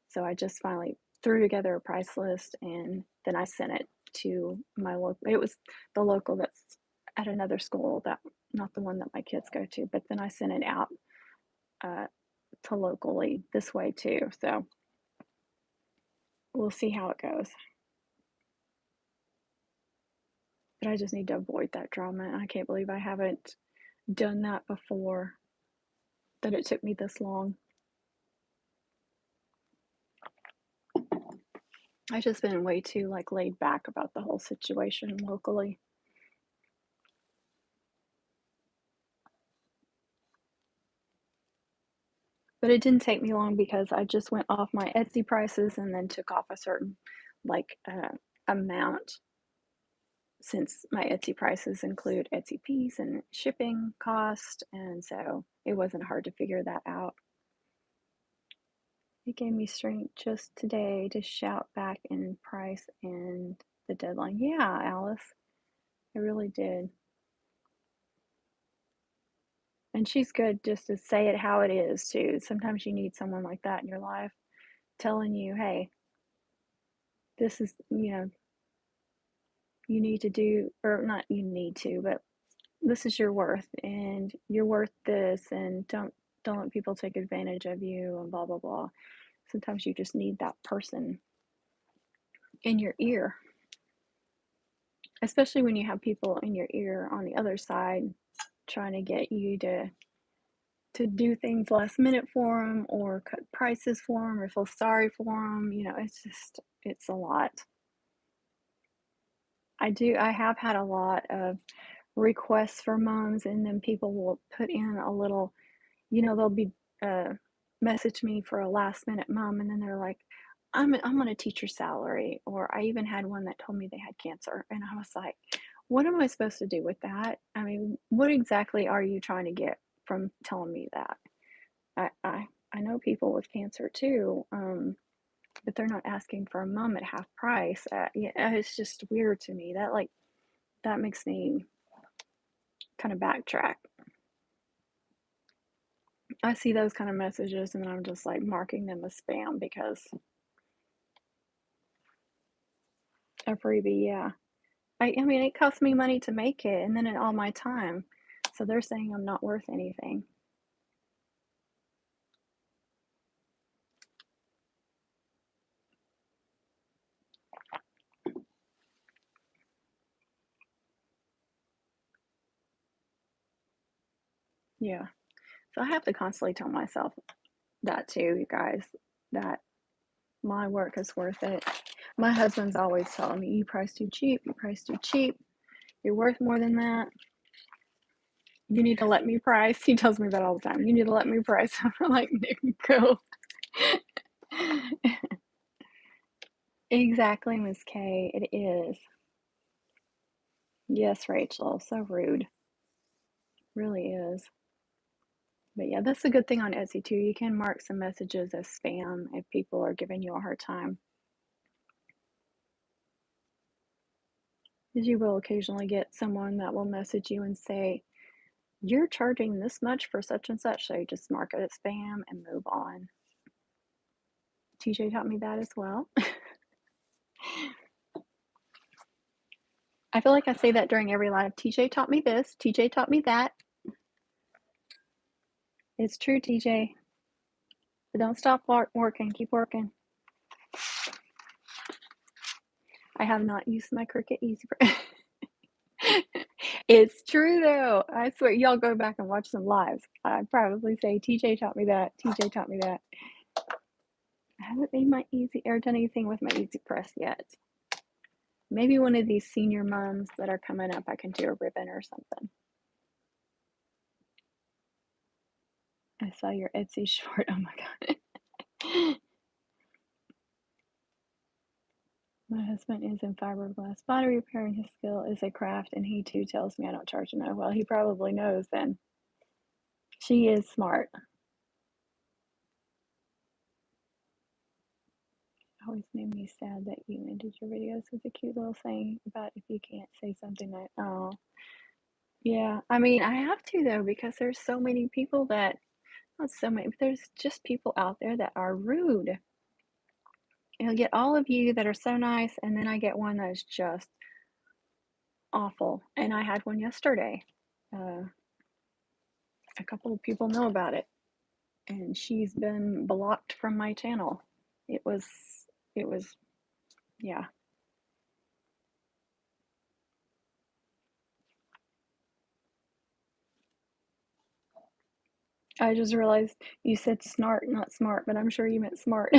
So I just finally threw together a price list and then I sent it to my local. It was the local that's at another school, that not the one that my kids go to, but then I sent it out uh, to locally this way too. So we'll see how it goes. But I just need to avoid that drama. I can't believe I haven't done that before, that it took me this long. I've just been way too like laid back about the whole situation locally. But it didn't take me long because I just went off my Etsy prices and then took off a certain like amount, since my Etsy prices include Etsy fees and shipping cost, and so it wasn't hard to figure that out. It gave me strength just today to shout back in price and the deadline. Yeah, Alice, it really did. And she's good just to say it how it is too. Sometimes you need someone like that in your life telling you, hey, this is, you need to do, or not you need to, but this is your worth and you're worth this, and don't let people take advantage of you and blah blah blah. Sometimes you just need that person in your ear, especially when you have people in your ear on the other side trying to get you to do things last minute for them or cut prices for them or feel sorry for them. It's a lot. I have had a lot of requests for moms, and then people will put in a little, they'll be message me for a last minute mom, and then they're like, I'm on a teacher salary. Or I even had one that told me they had cancer, and I was like, what am I supposed to do with that? I mean, what exactly are you trying to get from telling me that? I know people with cancer too, but they're not asking for a mom at half price. Yeah, it's just weird to me. That makes me kind of backtrack. I see those kind of messages and I'm just like marking them as spam because a freebie, yeah. I mean, it costs me money to make it and then all my time. So they're saying I'm not worth anything. Yeah. So I have to constantly tell myself that too, you guys, that my work is worth it. My husband's always telling me, you price too cheap, you price too cheap, you're worth more than that. You need to let me price. He tells me that all the time. You need to let me price. I'm like, Nick, go. Exactly, Miss K. It is. Yes, Rachel. So rude. Really is. But yeah, that's a good thing on Etsy too. You can mark some messages as spam if people are giving you a hard time. Because you will occasionally get someone that will message you and say, you're charging this much for such and such. So you just mark it as spam and move on. TJ taught me that as well. I feel like I say that during every live. TJ taught me this. TJ taught me that. It's true, TJ. But don't stop working. Keep working. I have not used my Cricut Easy. It's true though. I swear, y'all go back and watch some lives. I'd probably say TJ taught me that. TJ taught me that. I haven't made my easy or done anything with my Easy Press yet. Maybe one of these senior moms that are coming up, I can do a ribbon or something. I saw your Etsy short. Oh my god. My husband is in fiberglass body repair, and his skill is a craft, and he too tells me I don't charge enough. Well, he probably knows then. She is smart. Always made me sad that you ended your videos with a cute little saying about if you can't say something like, oh, yeah. I mean, I have to though, because there's so many people that, not so many, but there's just people out there that are rude. And I get all of you that are so nice, and then I get one that is just awful. And I had one yesterday. A couple of people know about it, and she's been blocked from my channel. It was, it was, yeah. I just realized you said snart, not smart, but I'm sure you meant smart.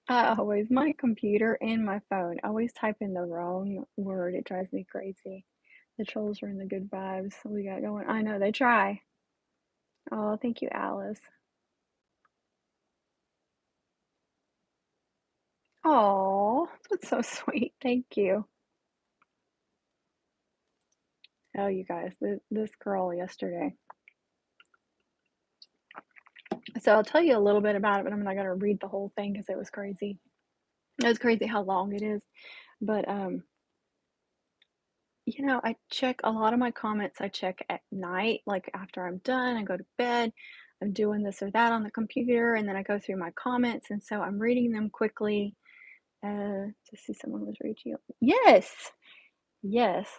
I always, my computer and my phone, always type in the wrong word. It drives me crazy. The trolls are in the good vibes we got going. I know, they try. Oh, thank you, Alice. Oh, that's so sweet. Thank you. Oh, you guys, this girl yesterday. So I'll tell you a little bit about it, but I'm not going to read the whole thing because it was crazy. It was crazy how long it is. But I check a lot of my comments. I check at night, like after I'm done, I go to bed. I'm doing this or that on the computer, and then I go through my comments, and so I'm reading them quickly. To see someone was reaching you. Yes, yes.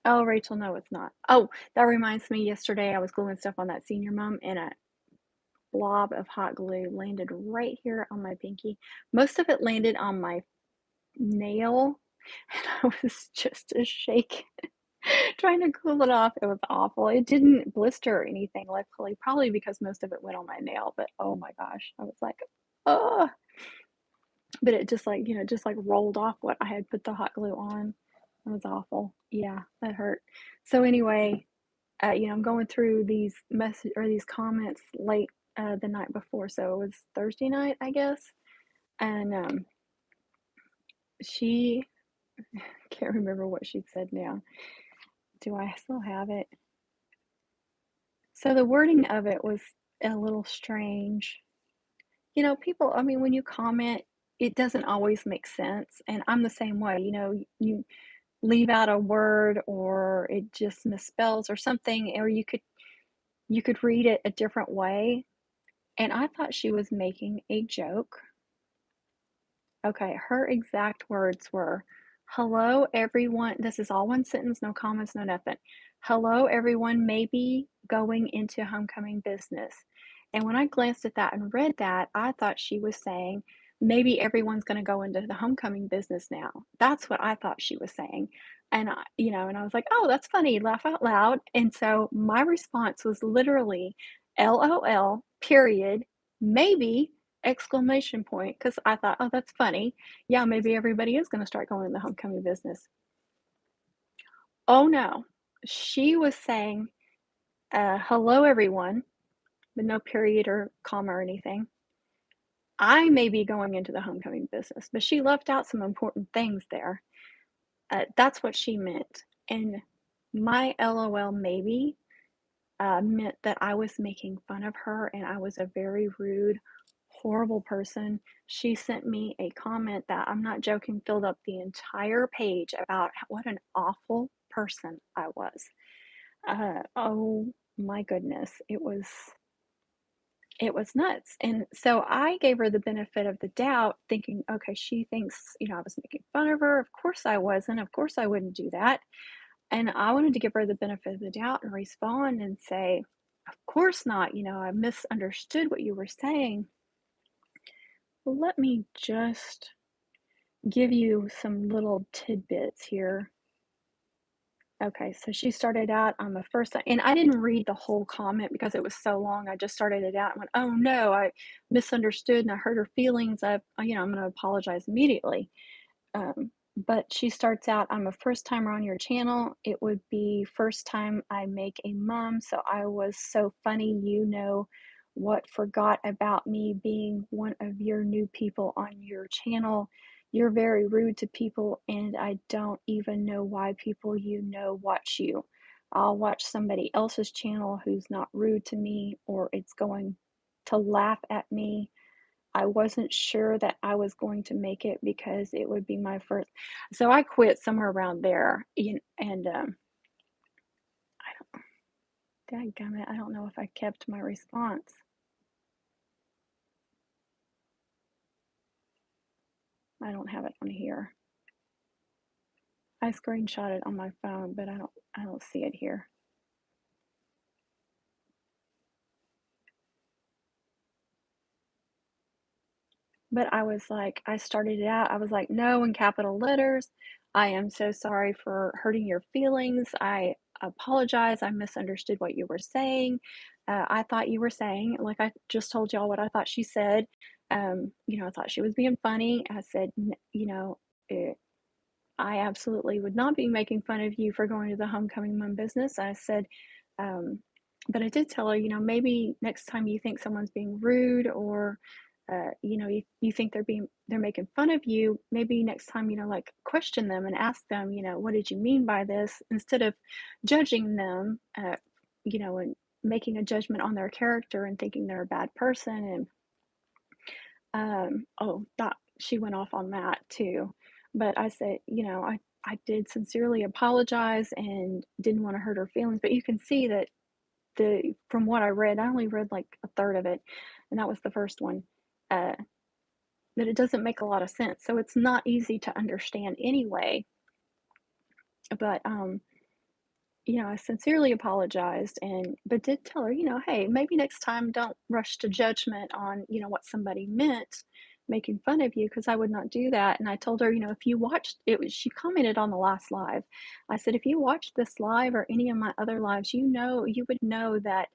Oh, Rachel, no, it's not. Oh, that reminds me. Yesterday, I was gluing stuff on that senior mom, and a blob of hot glue landed right here on my pinky. Most of it landed on my nail, and I was just a shake trying to cool it off. It was awful. It didn't blister or anything, luckily, probably because most of it went on my nail. But oh my gosh, I was like, oh, but it just like rolled off what I had put the hot glue on. It was awful. Yeah, that hurt. So anyway, I'm going through these message or these comments late the night before, so it was Thursday night, I guess, and she can't remember what she said now. Do I still have it? So the wording of it was a little strange. People, I mean, when you comment, it doesn't always make sense, and I'm the same way. You leave out a word or it just misspells or something, or you could read it a different way. And I thought she was making a joke. Okay, her exact words were, "Hello, everyone." This is all one sentence, no comments, no nothing. "Hello, everyone may be going into homecoming business." And when I glanced at that and read that, I thought she was saying, maybe everyone's going to go into the homecoming business now. That's what I thought she was saying. And I was like, oh, that's funny, laugh out loud. And so my response was literally, LOL, period, maybe exclamation point, because I thought, oh, that's funny. Yeah, maybe everybody is going to start going in the homecoming business. Oh no, she was saying, hello, everyone, with no period or comma or anything. I may be going into the homecoming business, but she left out some important things there. That's what she meant. And my LOL maybe meant that I was making fun of her and I was a very rude, horrible person. She sent me a comment that, I'm not joking, filled up the entire page about what an awful person I was. Oh my goodness, it was nuts. And so I gave her the benefit of the doubt, thinking, okay, she thinks, I was making fun of her. Of course I wasn't. Of course I wouldn't do that. And I wanted to give her the benefit of the doubt and respond and say, of course not. I misunderstood what you were saying. Well, let me just give you some little tidbits here. Okay, so she started out on the first, and I didn't read the whole comment because it was so long. I just started it out and went, oh no, I misunderstood and I hurt her feelings. I'm going to apologize immediately. But she starts out, I'm a first timer on your channel. It would be first time I make a mom. So I was so funny, what forgot about me being one of your new people on your channel. You're very rude to people, and I don't even know why people you know watch you. I'll watch somebody else's channel who's not rude to me or it's going to laugh at me. I wasn't sure that I was going to make it because it would be my first. So I quit somewhere around there, and I don't, dadgummit, I don't know if I kept my response. I don't have it on here. I screenshot it on my phone, but I don't see it here. But I was like, I started it out, I was like, no, in capital letters. I am so sorry for hurting your feelings. I apologize. I misunderstood what you were saying. I thought you were saying, like I just told y'all what I thought she said. I thought she was being funny. I said, eh, I absolutely would not be making fun of you for going to the homecoming mom business. I said, um, but I did tell her, maybe next time you think someone's being rude or, you think they're making fun of you, maybe next time, like question them and ask them, what did you mean by this? Instead of judging them, and making a judgment on their character and thinking they're a bad person. And oh, that she went off on that too. But I said, I did sincerely apologize and didn't want to hurt her feelings. But you can see that from what I read, I only read like a third of it, and that was the first one. Uh, that it doesn't make a lot of sense. So it's not easy to understand anyway. But I sincerely apologized and but did tell her, hey, maybe next time don't rush to judgment on, what somebody meant making fun of you because I would not do that. And I told her, if you watched it was she commented on the last live. I said, if you watched this live or any of my other lives, you would know that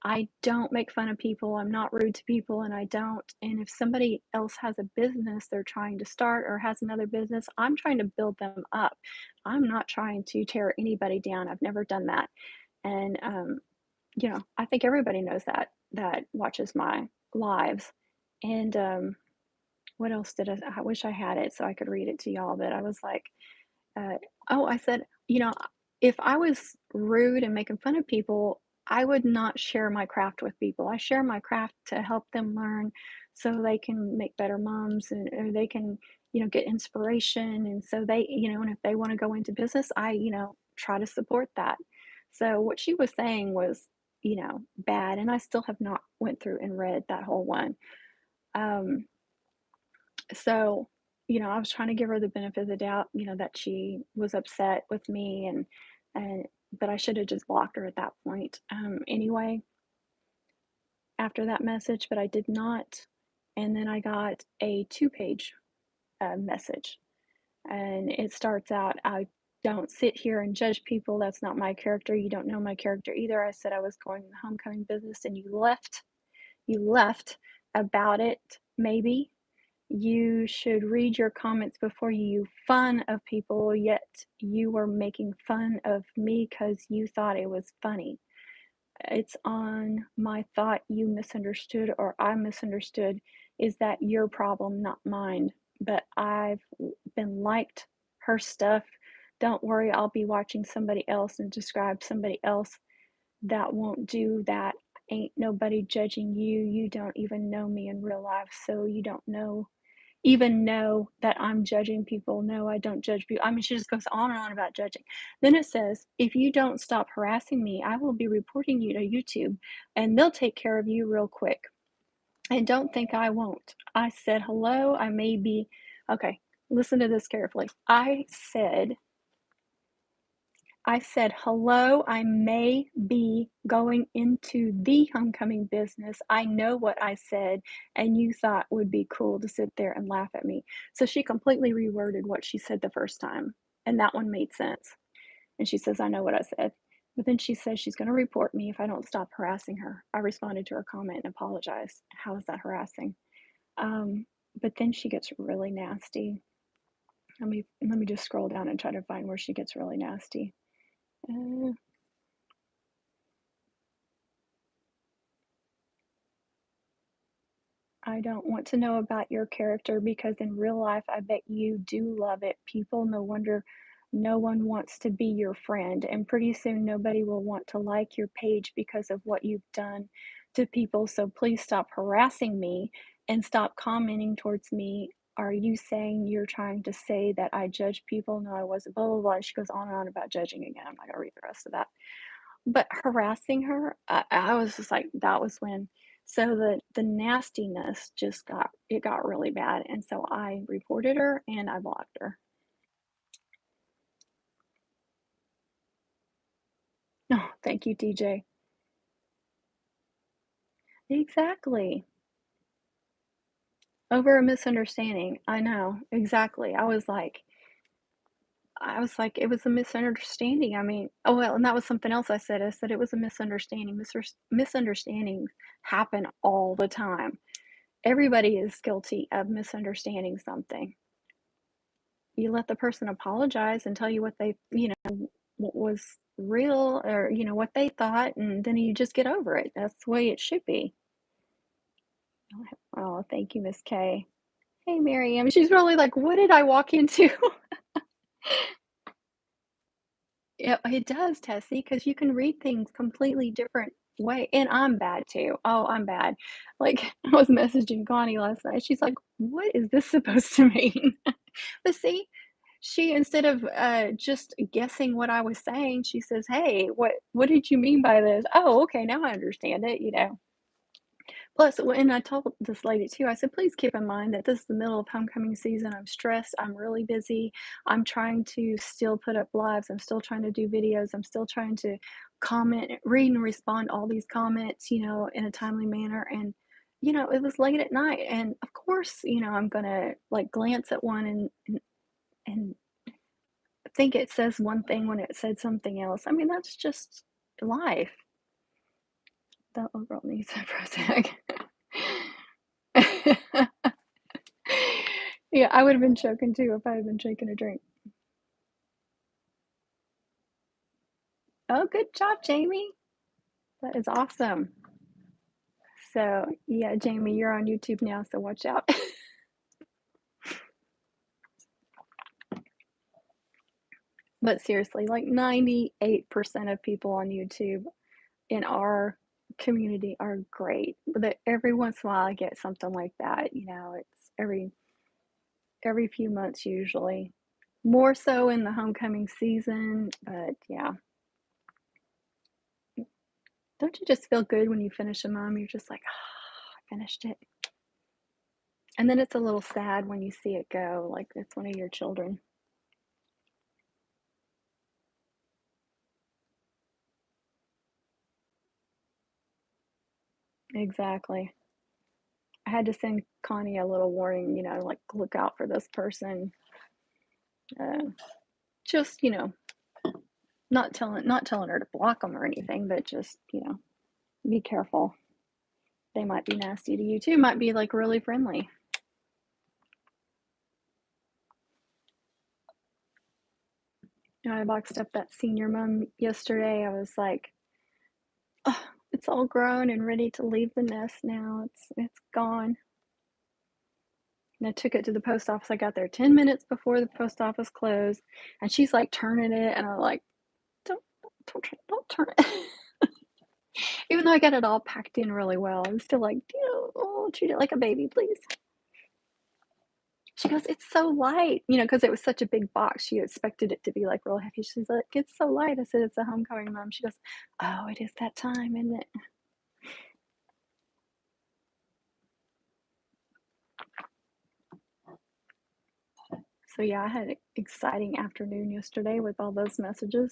I don't make fun of people. I'm not rude to people and I don't. And if somebody else has a business they're trying to start or has another business, I'm trying to build them up. I'm not trying to tear anybody down. I've never done that. And I think everybody knows that watches my lives. And what else did I wish I had it so I could read it to y'all, but I was like, uh, oh, I said, if I was rude and making fun of people, I would not share my craft with people. I share my craft to help them learn so they can make better moms and or they can, get inspiration. And so and if they want to go into business, I, try to support that. So what she was saying was, bad. And I still have not went through and read that whole one. Um, so, I was trying to give her the benefit of the doubt, that she was upset with me and but I should have just blocked her at that point. Anyway, after that message, but I did not. And then I got a two-page message, and it starts out, I don't sit here and judge people. That's not my character. You don't know my character either. I said I was going to the homecoming business and you left. You left about it, maybe. You should read your comments before you fun of people, yet you were making fun of me because you thought it was funny. It's on my thought you misunderstood or I misunderstood. Is that your problem, not mine? But I've been liked her stuff. Don't worry, I'll be watching somebody else and describe somebody else that won't do that. Ain't nobody judging you. You don't even know me in real life, so you don't even know that I'm judging people. No, I don't judge people. I mean, she just goes on and on about judging. Then it says, if you don't stop harassing me, I will be reporting you to YouTube and they'll take care of you real quick. And don't think I won't. I said, hello, I may be, okay, listen to this carefully. I said, hello, I may be going into the homecoming business. I know what I said, and you thought would be cool to sit there and laugh at me. So she completely reworded what she said the first time, and that one made sense. And she says, I know what I said. But then she says she's going to report me if I don't stop harassing her. I responded to her comment and apologized. How is that harassing? But then she gets really nasty. Let me just scroll down and try to find where she gets really nasty. Uh, I don't want to know about your character because in real life, I bet you do love it. People, no wonder no one wants to be your friend. And pretty soon, nobody will want to like your page because of what you've done to people. So please stop harassing me and stop commenting towards me. Are you saying you're trying to say that I judge people? No, I wasn't. Blah, blah, blah. She goes on and on about judging again. I'm not going to read the rest of that. But harassing her, I was just like, that was when so the nastiness just got really bad, and so I reported her and I blocked her. Oh, thank you, DJ. Exactly. Over a misunderstanding. I know, exactly. I was like, "It was a misunderstanding." I mean oh, well, and that was something else I said. I said, "It was a misunderstanding." Misunderstandings happen all the time. Everybody is guilty of misunderstanding something. You let the person apologize and tell you what they, what was real or, what they thought, and then you just get over it. That's the way it should be. Oh, thank you, Miss K. Hey, Miriam. She's really like, what did I walk into? Yeah, it does, Tessie, because you can read things completely different way. And I'm bad too. Oh, I'm bad. Like I was messaging Connie last night. She's like, what is this supposed to mean? But see, she instead of just guessing what I was saying, she says, "Hey, what did you mean by this?" Oh, okay, now I understand it. Plus, and I told this lady too, I said, please keep in mind that this is the middle of homecoming season. I'm stressed. I'm really busy. I'm trying to still put up lives. I'm still trying to do videos. I'm still trying to comment, read, and respond to all these comments, in a timely manner. And, it was late at night. And of course, I'm going to like glance at one and think it says one thing when it said something else. I mean, that's just life. That little girl needs a Prozac. Yeah, I would have been choking too if I had been taking a drink. Oh, good job, Jamie. That is awesome. So, yeah, Jamie, you're on YouTube now, so watch out. But seriously, like 98% of people on YouTube in our community are great. But every once in a while I get something like that, it's every few months usually. More so in the homecoming season, but yeah. Don't you just feel good when you finish a mom? You're just like, oh, I finished it. And then it's a little sad when you see it go, like it's one of your children. Exactly. I had to send Connie a little warning, like look out for this person. Uh, just, not telling her to block them or anything, but just, be careful. They might be nasty to you too. Might be like really friendly. I boxed up that senior mom yesterday. I was like, oh, it's all grown and ready to leave the nest now. It's gone. And I took it to the post office. I got there 10 minutes before the post office closed, and she's like turning it, and I'm like, don't turn it. Even though I got it all packed in really well, I'm still like, treat it like a baby, please. She goes, it's so light, because it was such a big box. She expected it to be like real heavy. She's like, it's so light. I said, it's a homecoming, Mom. She goes, oh, it is that time, isn't it? So yeah, I had an exciting afternoon yesterday with all those messages.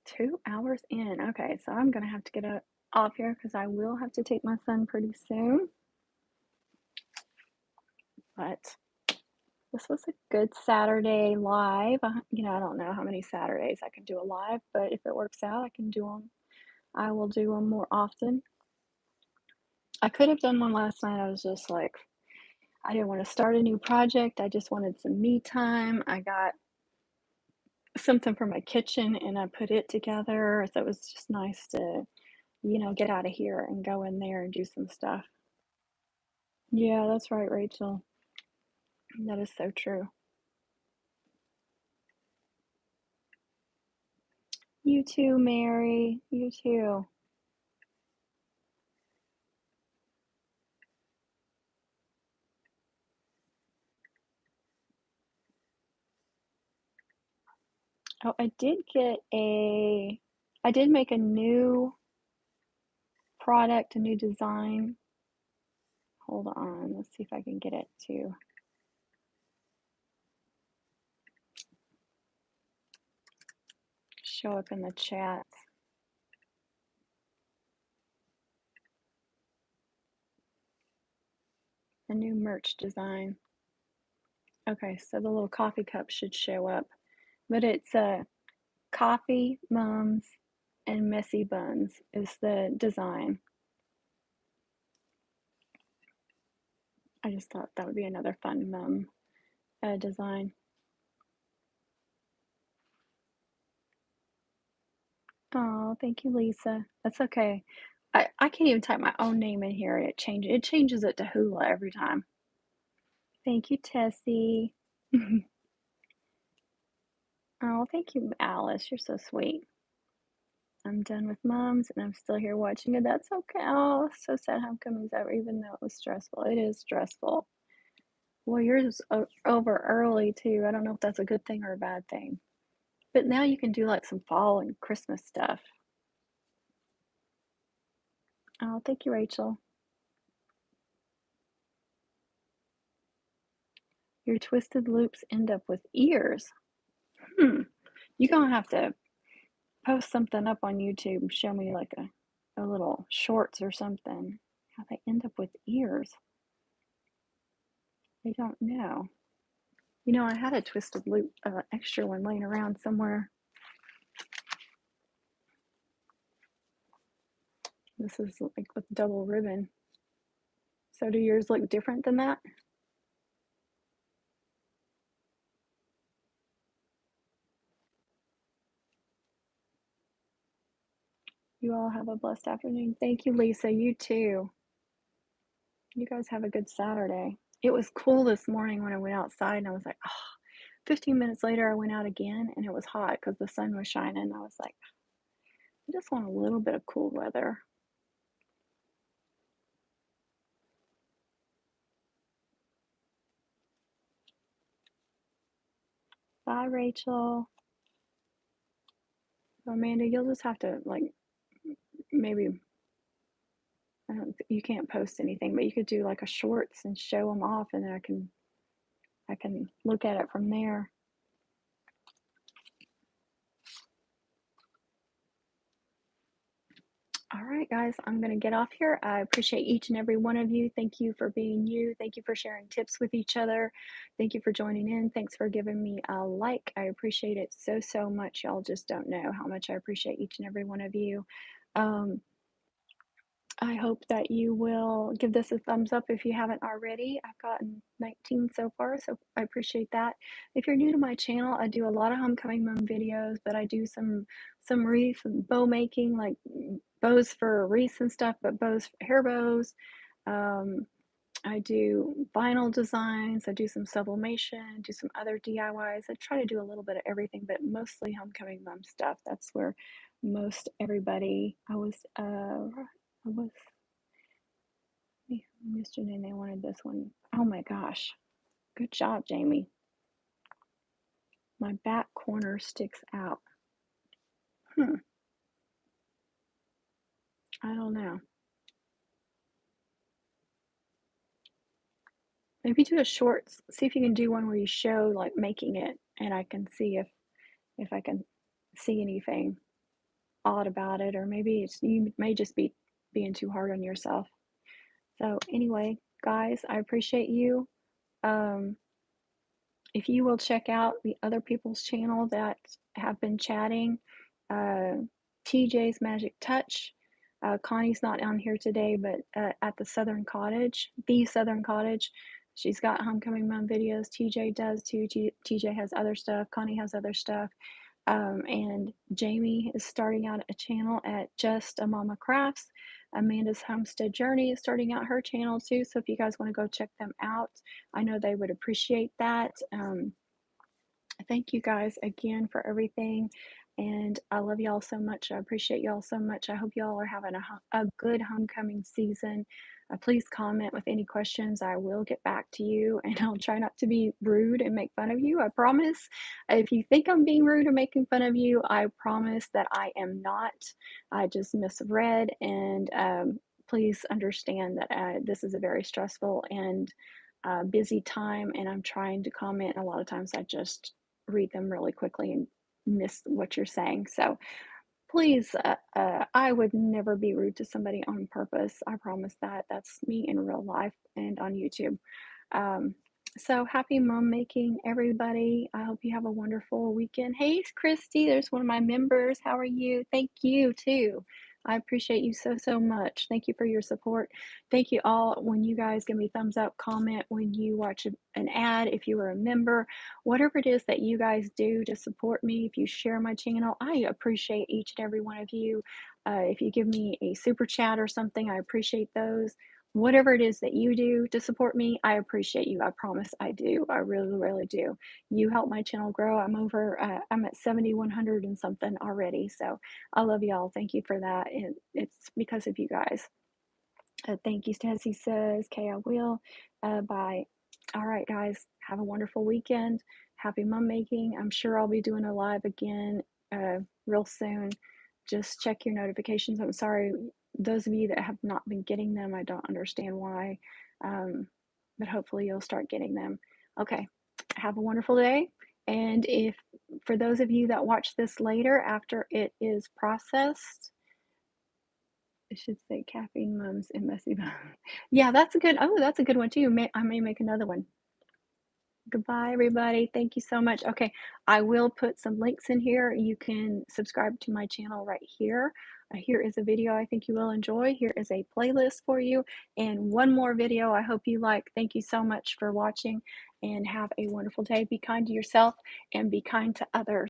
Two hours in. Okay, so I'm gonna have to get off here because I will have to take my son pretty soon. But this was a good Saturday live. I don't know how many Saturdays I can do a live, but if it works out, I can do them. I will do them more often. I could have done one last night. I was just like, I didn't want to start a new project. I just wanted some me time. I got something for my kitchen and I put it together. So it was just nice to, get out of here and go in there and do some stuff. Yeah, that's right, Rachel. That is so true. You too, Mary. You too. Oh, I did make a new product, a new design. Hold on, let's see if I can get it to show up in the chat. A new merch design. Okay, so the little coffee cup should show up. But it's coffee, mums, and messy buns is the design. I just thought that would be another fun mum design. Oh, thank you, Lisa. That's okay. I can't even type my own name in here. It changes it to hula every time. Thank you, Tessie. Oh, thank you, Alice. You're so sweet. I'm done with moms and I'm still here watching it. That's okay. Oh, so sad homecoming's over, even though it was stressful. It is stressful. Well, yours is over early too. I don't know if that's a good thing or a bad thing. But now you can do like some fall and Christmas stuff. Oh, thank you, Rachel. Your twisted loops end up with ears. You're gonna have to post something up on YouTube. Show me like a little shorts or something. How they end up with ears. I don't know. I had a twisted loop extra one laying around somewhere. This is like with double ribbon. So do yours look different than that? You all have a blessed afternoon. Thank you, Lisa. You too. You guys have a good Saturday. It was cool this morning when I went outside and I was like, oh, 15 minutes later I went out again and it was hot because the sun was shining. I was like, I just want a little bit of cool weather. Bye, Rachel. Amanda, you'll just have to like maybe you can't post anything, but you could do like a shorts and show them off, and then I can look at it from there. All right, guys, I'm going to get off here. I appreciate each and every one of you. Thank you for being you. Thank you for sharing tips with each other. Thank you for joining in. Thanks for giving me a like. I appreciate it so, so much. Y'all just don't know how much I appreciate each and every one of you. I hope that you will give this a thumbs up if you haven't already. I've gotten 19 so far, so I appreciate that. If you're new to my channel, I do a lot of homecoming mom videos, but I do some wreath and bow making, like bows for wreaths and stuff, but hair bows. Um, I do vinyl designs. I do some sublimation, do some other DIYs. I try to do a little bit of everything, but mostly homecoming mom stuff. That's where most everybody. I was yesterday and they wanted this one. Oh my gosh. Good job, Jamie. My back corner sticks out. I don't know. Maybe do a short, see if you can do one where you show like making it and I can see if I can see anything odd about it, or maybe you may just be being too hard on yourself. So anyway, guys, I appreciate you. Um, if you will check out the other people's channel that have been chatting, TJ's Magic Touch. Connie's not on here today, but at the Southern Cottage, she's got homecoming mom videos. TJ does too. TJ has other stuff. Connie has other stuff. And Jamie is starting out a channel at Just a Mama Crafts. Amanda's Homestead Journey is starting out her channel too. So if you guys want to go check them out, I know they would appreciate that. Thank you guys again for everything. And I love y'all so much. I appreciate y'all so much. I hope y'all are having a good homecoming season. Please comment with any questions. I will get back to you, and I'll try not to be rude and make fun of you. I promise. If you think I'm being rude or making fun of you, I promise that I am not. I just misread, and please understand that this is a very stressful and busy time, and I'm trying to comment. And a lot of times I just read them really quickly and miss what you're saying. So please, I would never be rude to somebody on purpose. I promise that. That's me in real life and on YouTube. Um, so happy mom making, everybody. I hope you have a wonderful weekend. Hey, Christy, there's one of my members. How are you? Thank you, too. I appreciate you so, so much. Thank you for your support. Thank you all. When you guys give me thumbs up, comment when you watch an ad, if you are a member, whatever it is that you guys do to support me, if you share my channel, I appreciate each and every one of you. If you give me a super chat or something, I appreciate those. Whatever it is that you do to support me, I appreciate you. I promise I do. I really, really do. You help my channel grow. I'm at 7,100 and something already. So I love y'all. Thank you for that. And it's because of you guys. Thank you, Stacy says. Okay, I will. Bye. All right, guys. Have a wonderful weekend. Happy mom making. I'm sure I'll be doing a live again real soon. Just check your notifications. I'm sorry, those of you that have not been getting them, I don't understand why. But hopefully you'll start getting them. Okay. Have a wonderful day. And if for those of you that watch this later after it is processed, it should say caffeine mums and messy bum. Yeah, that's a good. Oh, that's a good one too. I may make another one. Goodbye, everybody. Thank you so much. Okay, I will put some links in here. You can subscribe to my channel right here. Here is a video I think you will enjoy. Here is a playlist for you, and one more video I hope you like. Thank you so much for watching, and have a wonderful day. Be kind to yourself and be kind to others.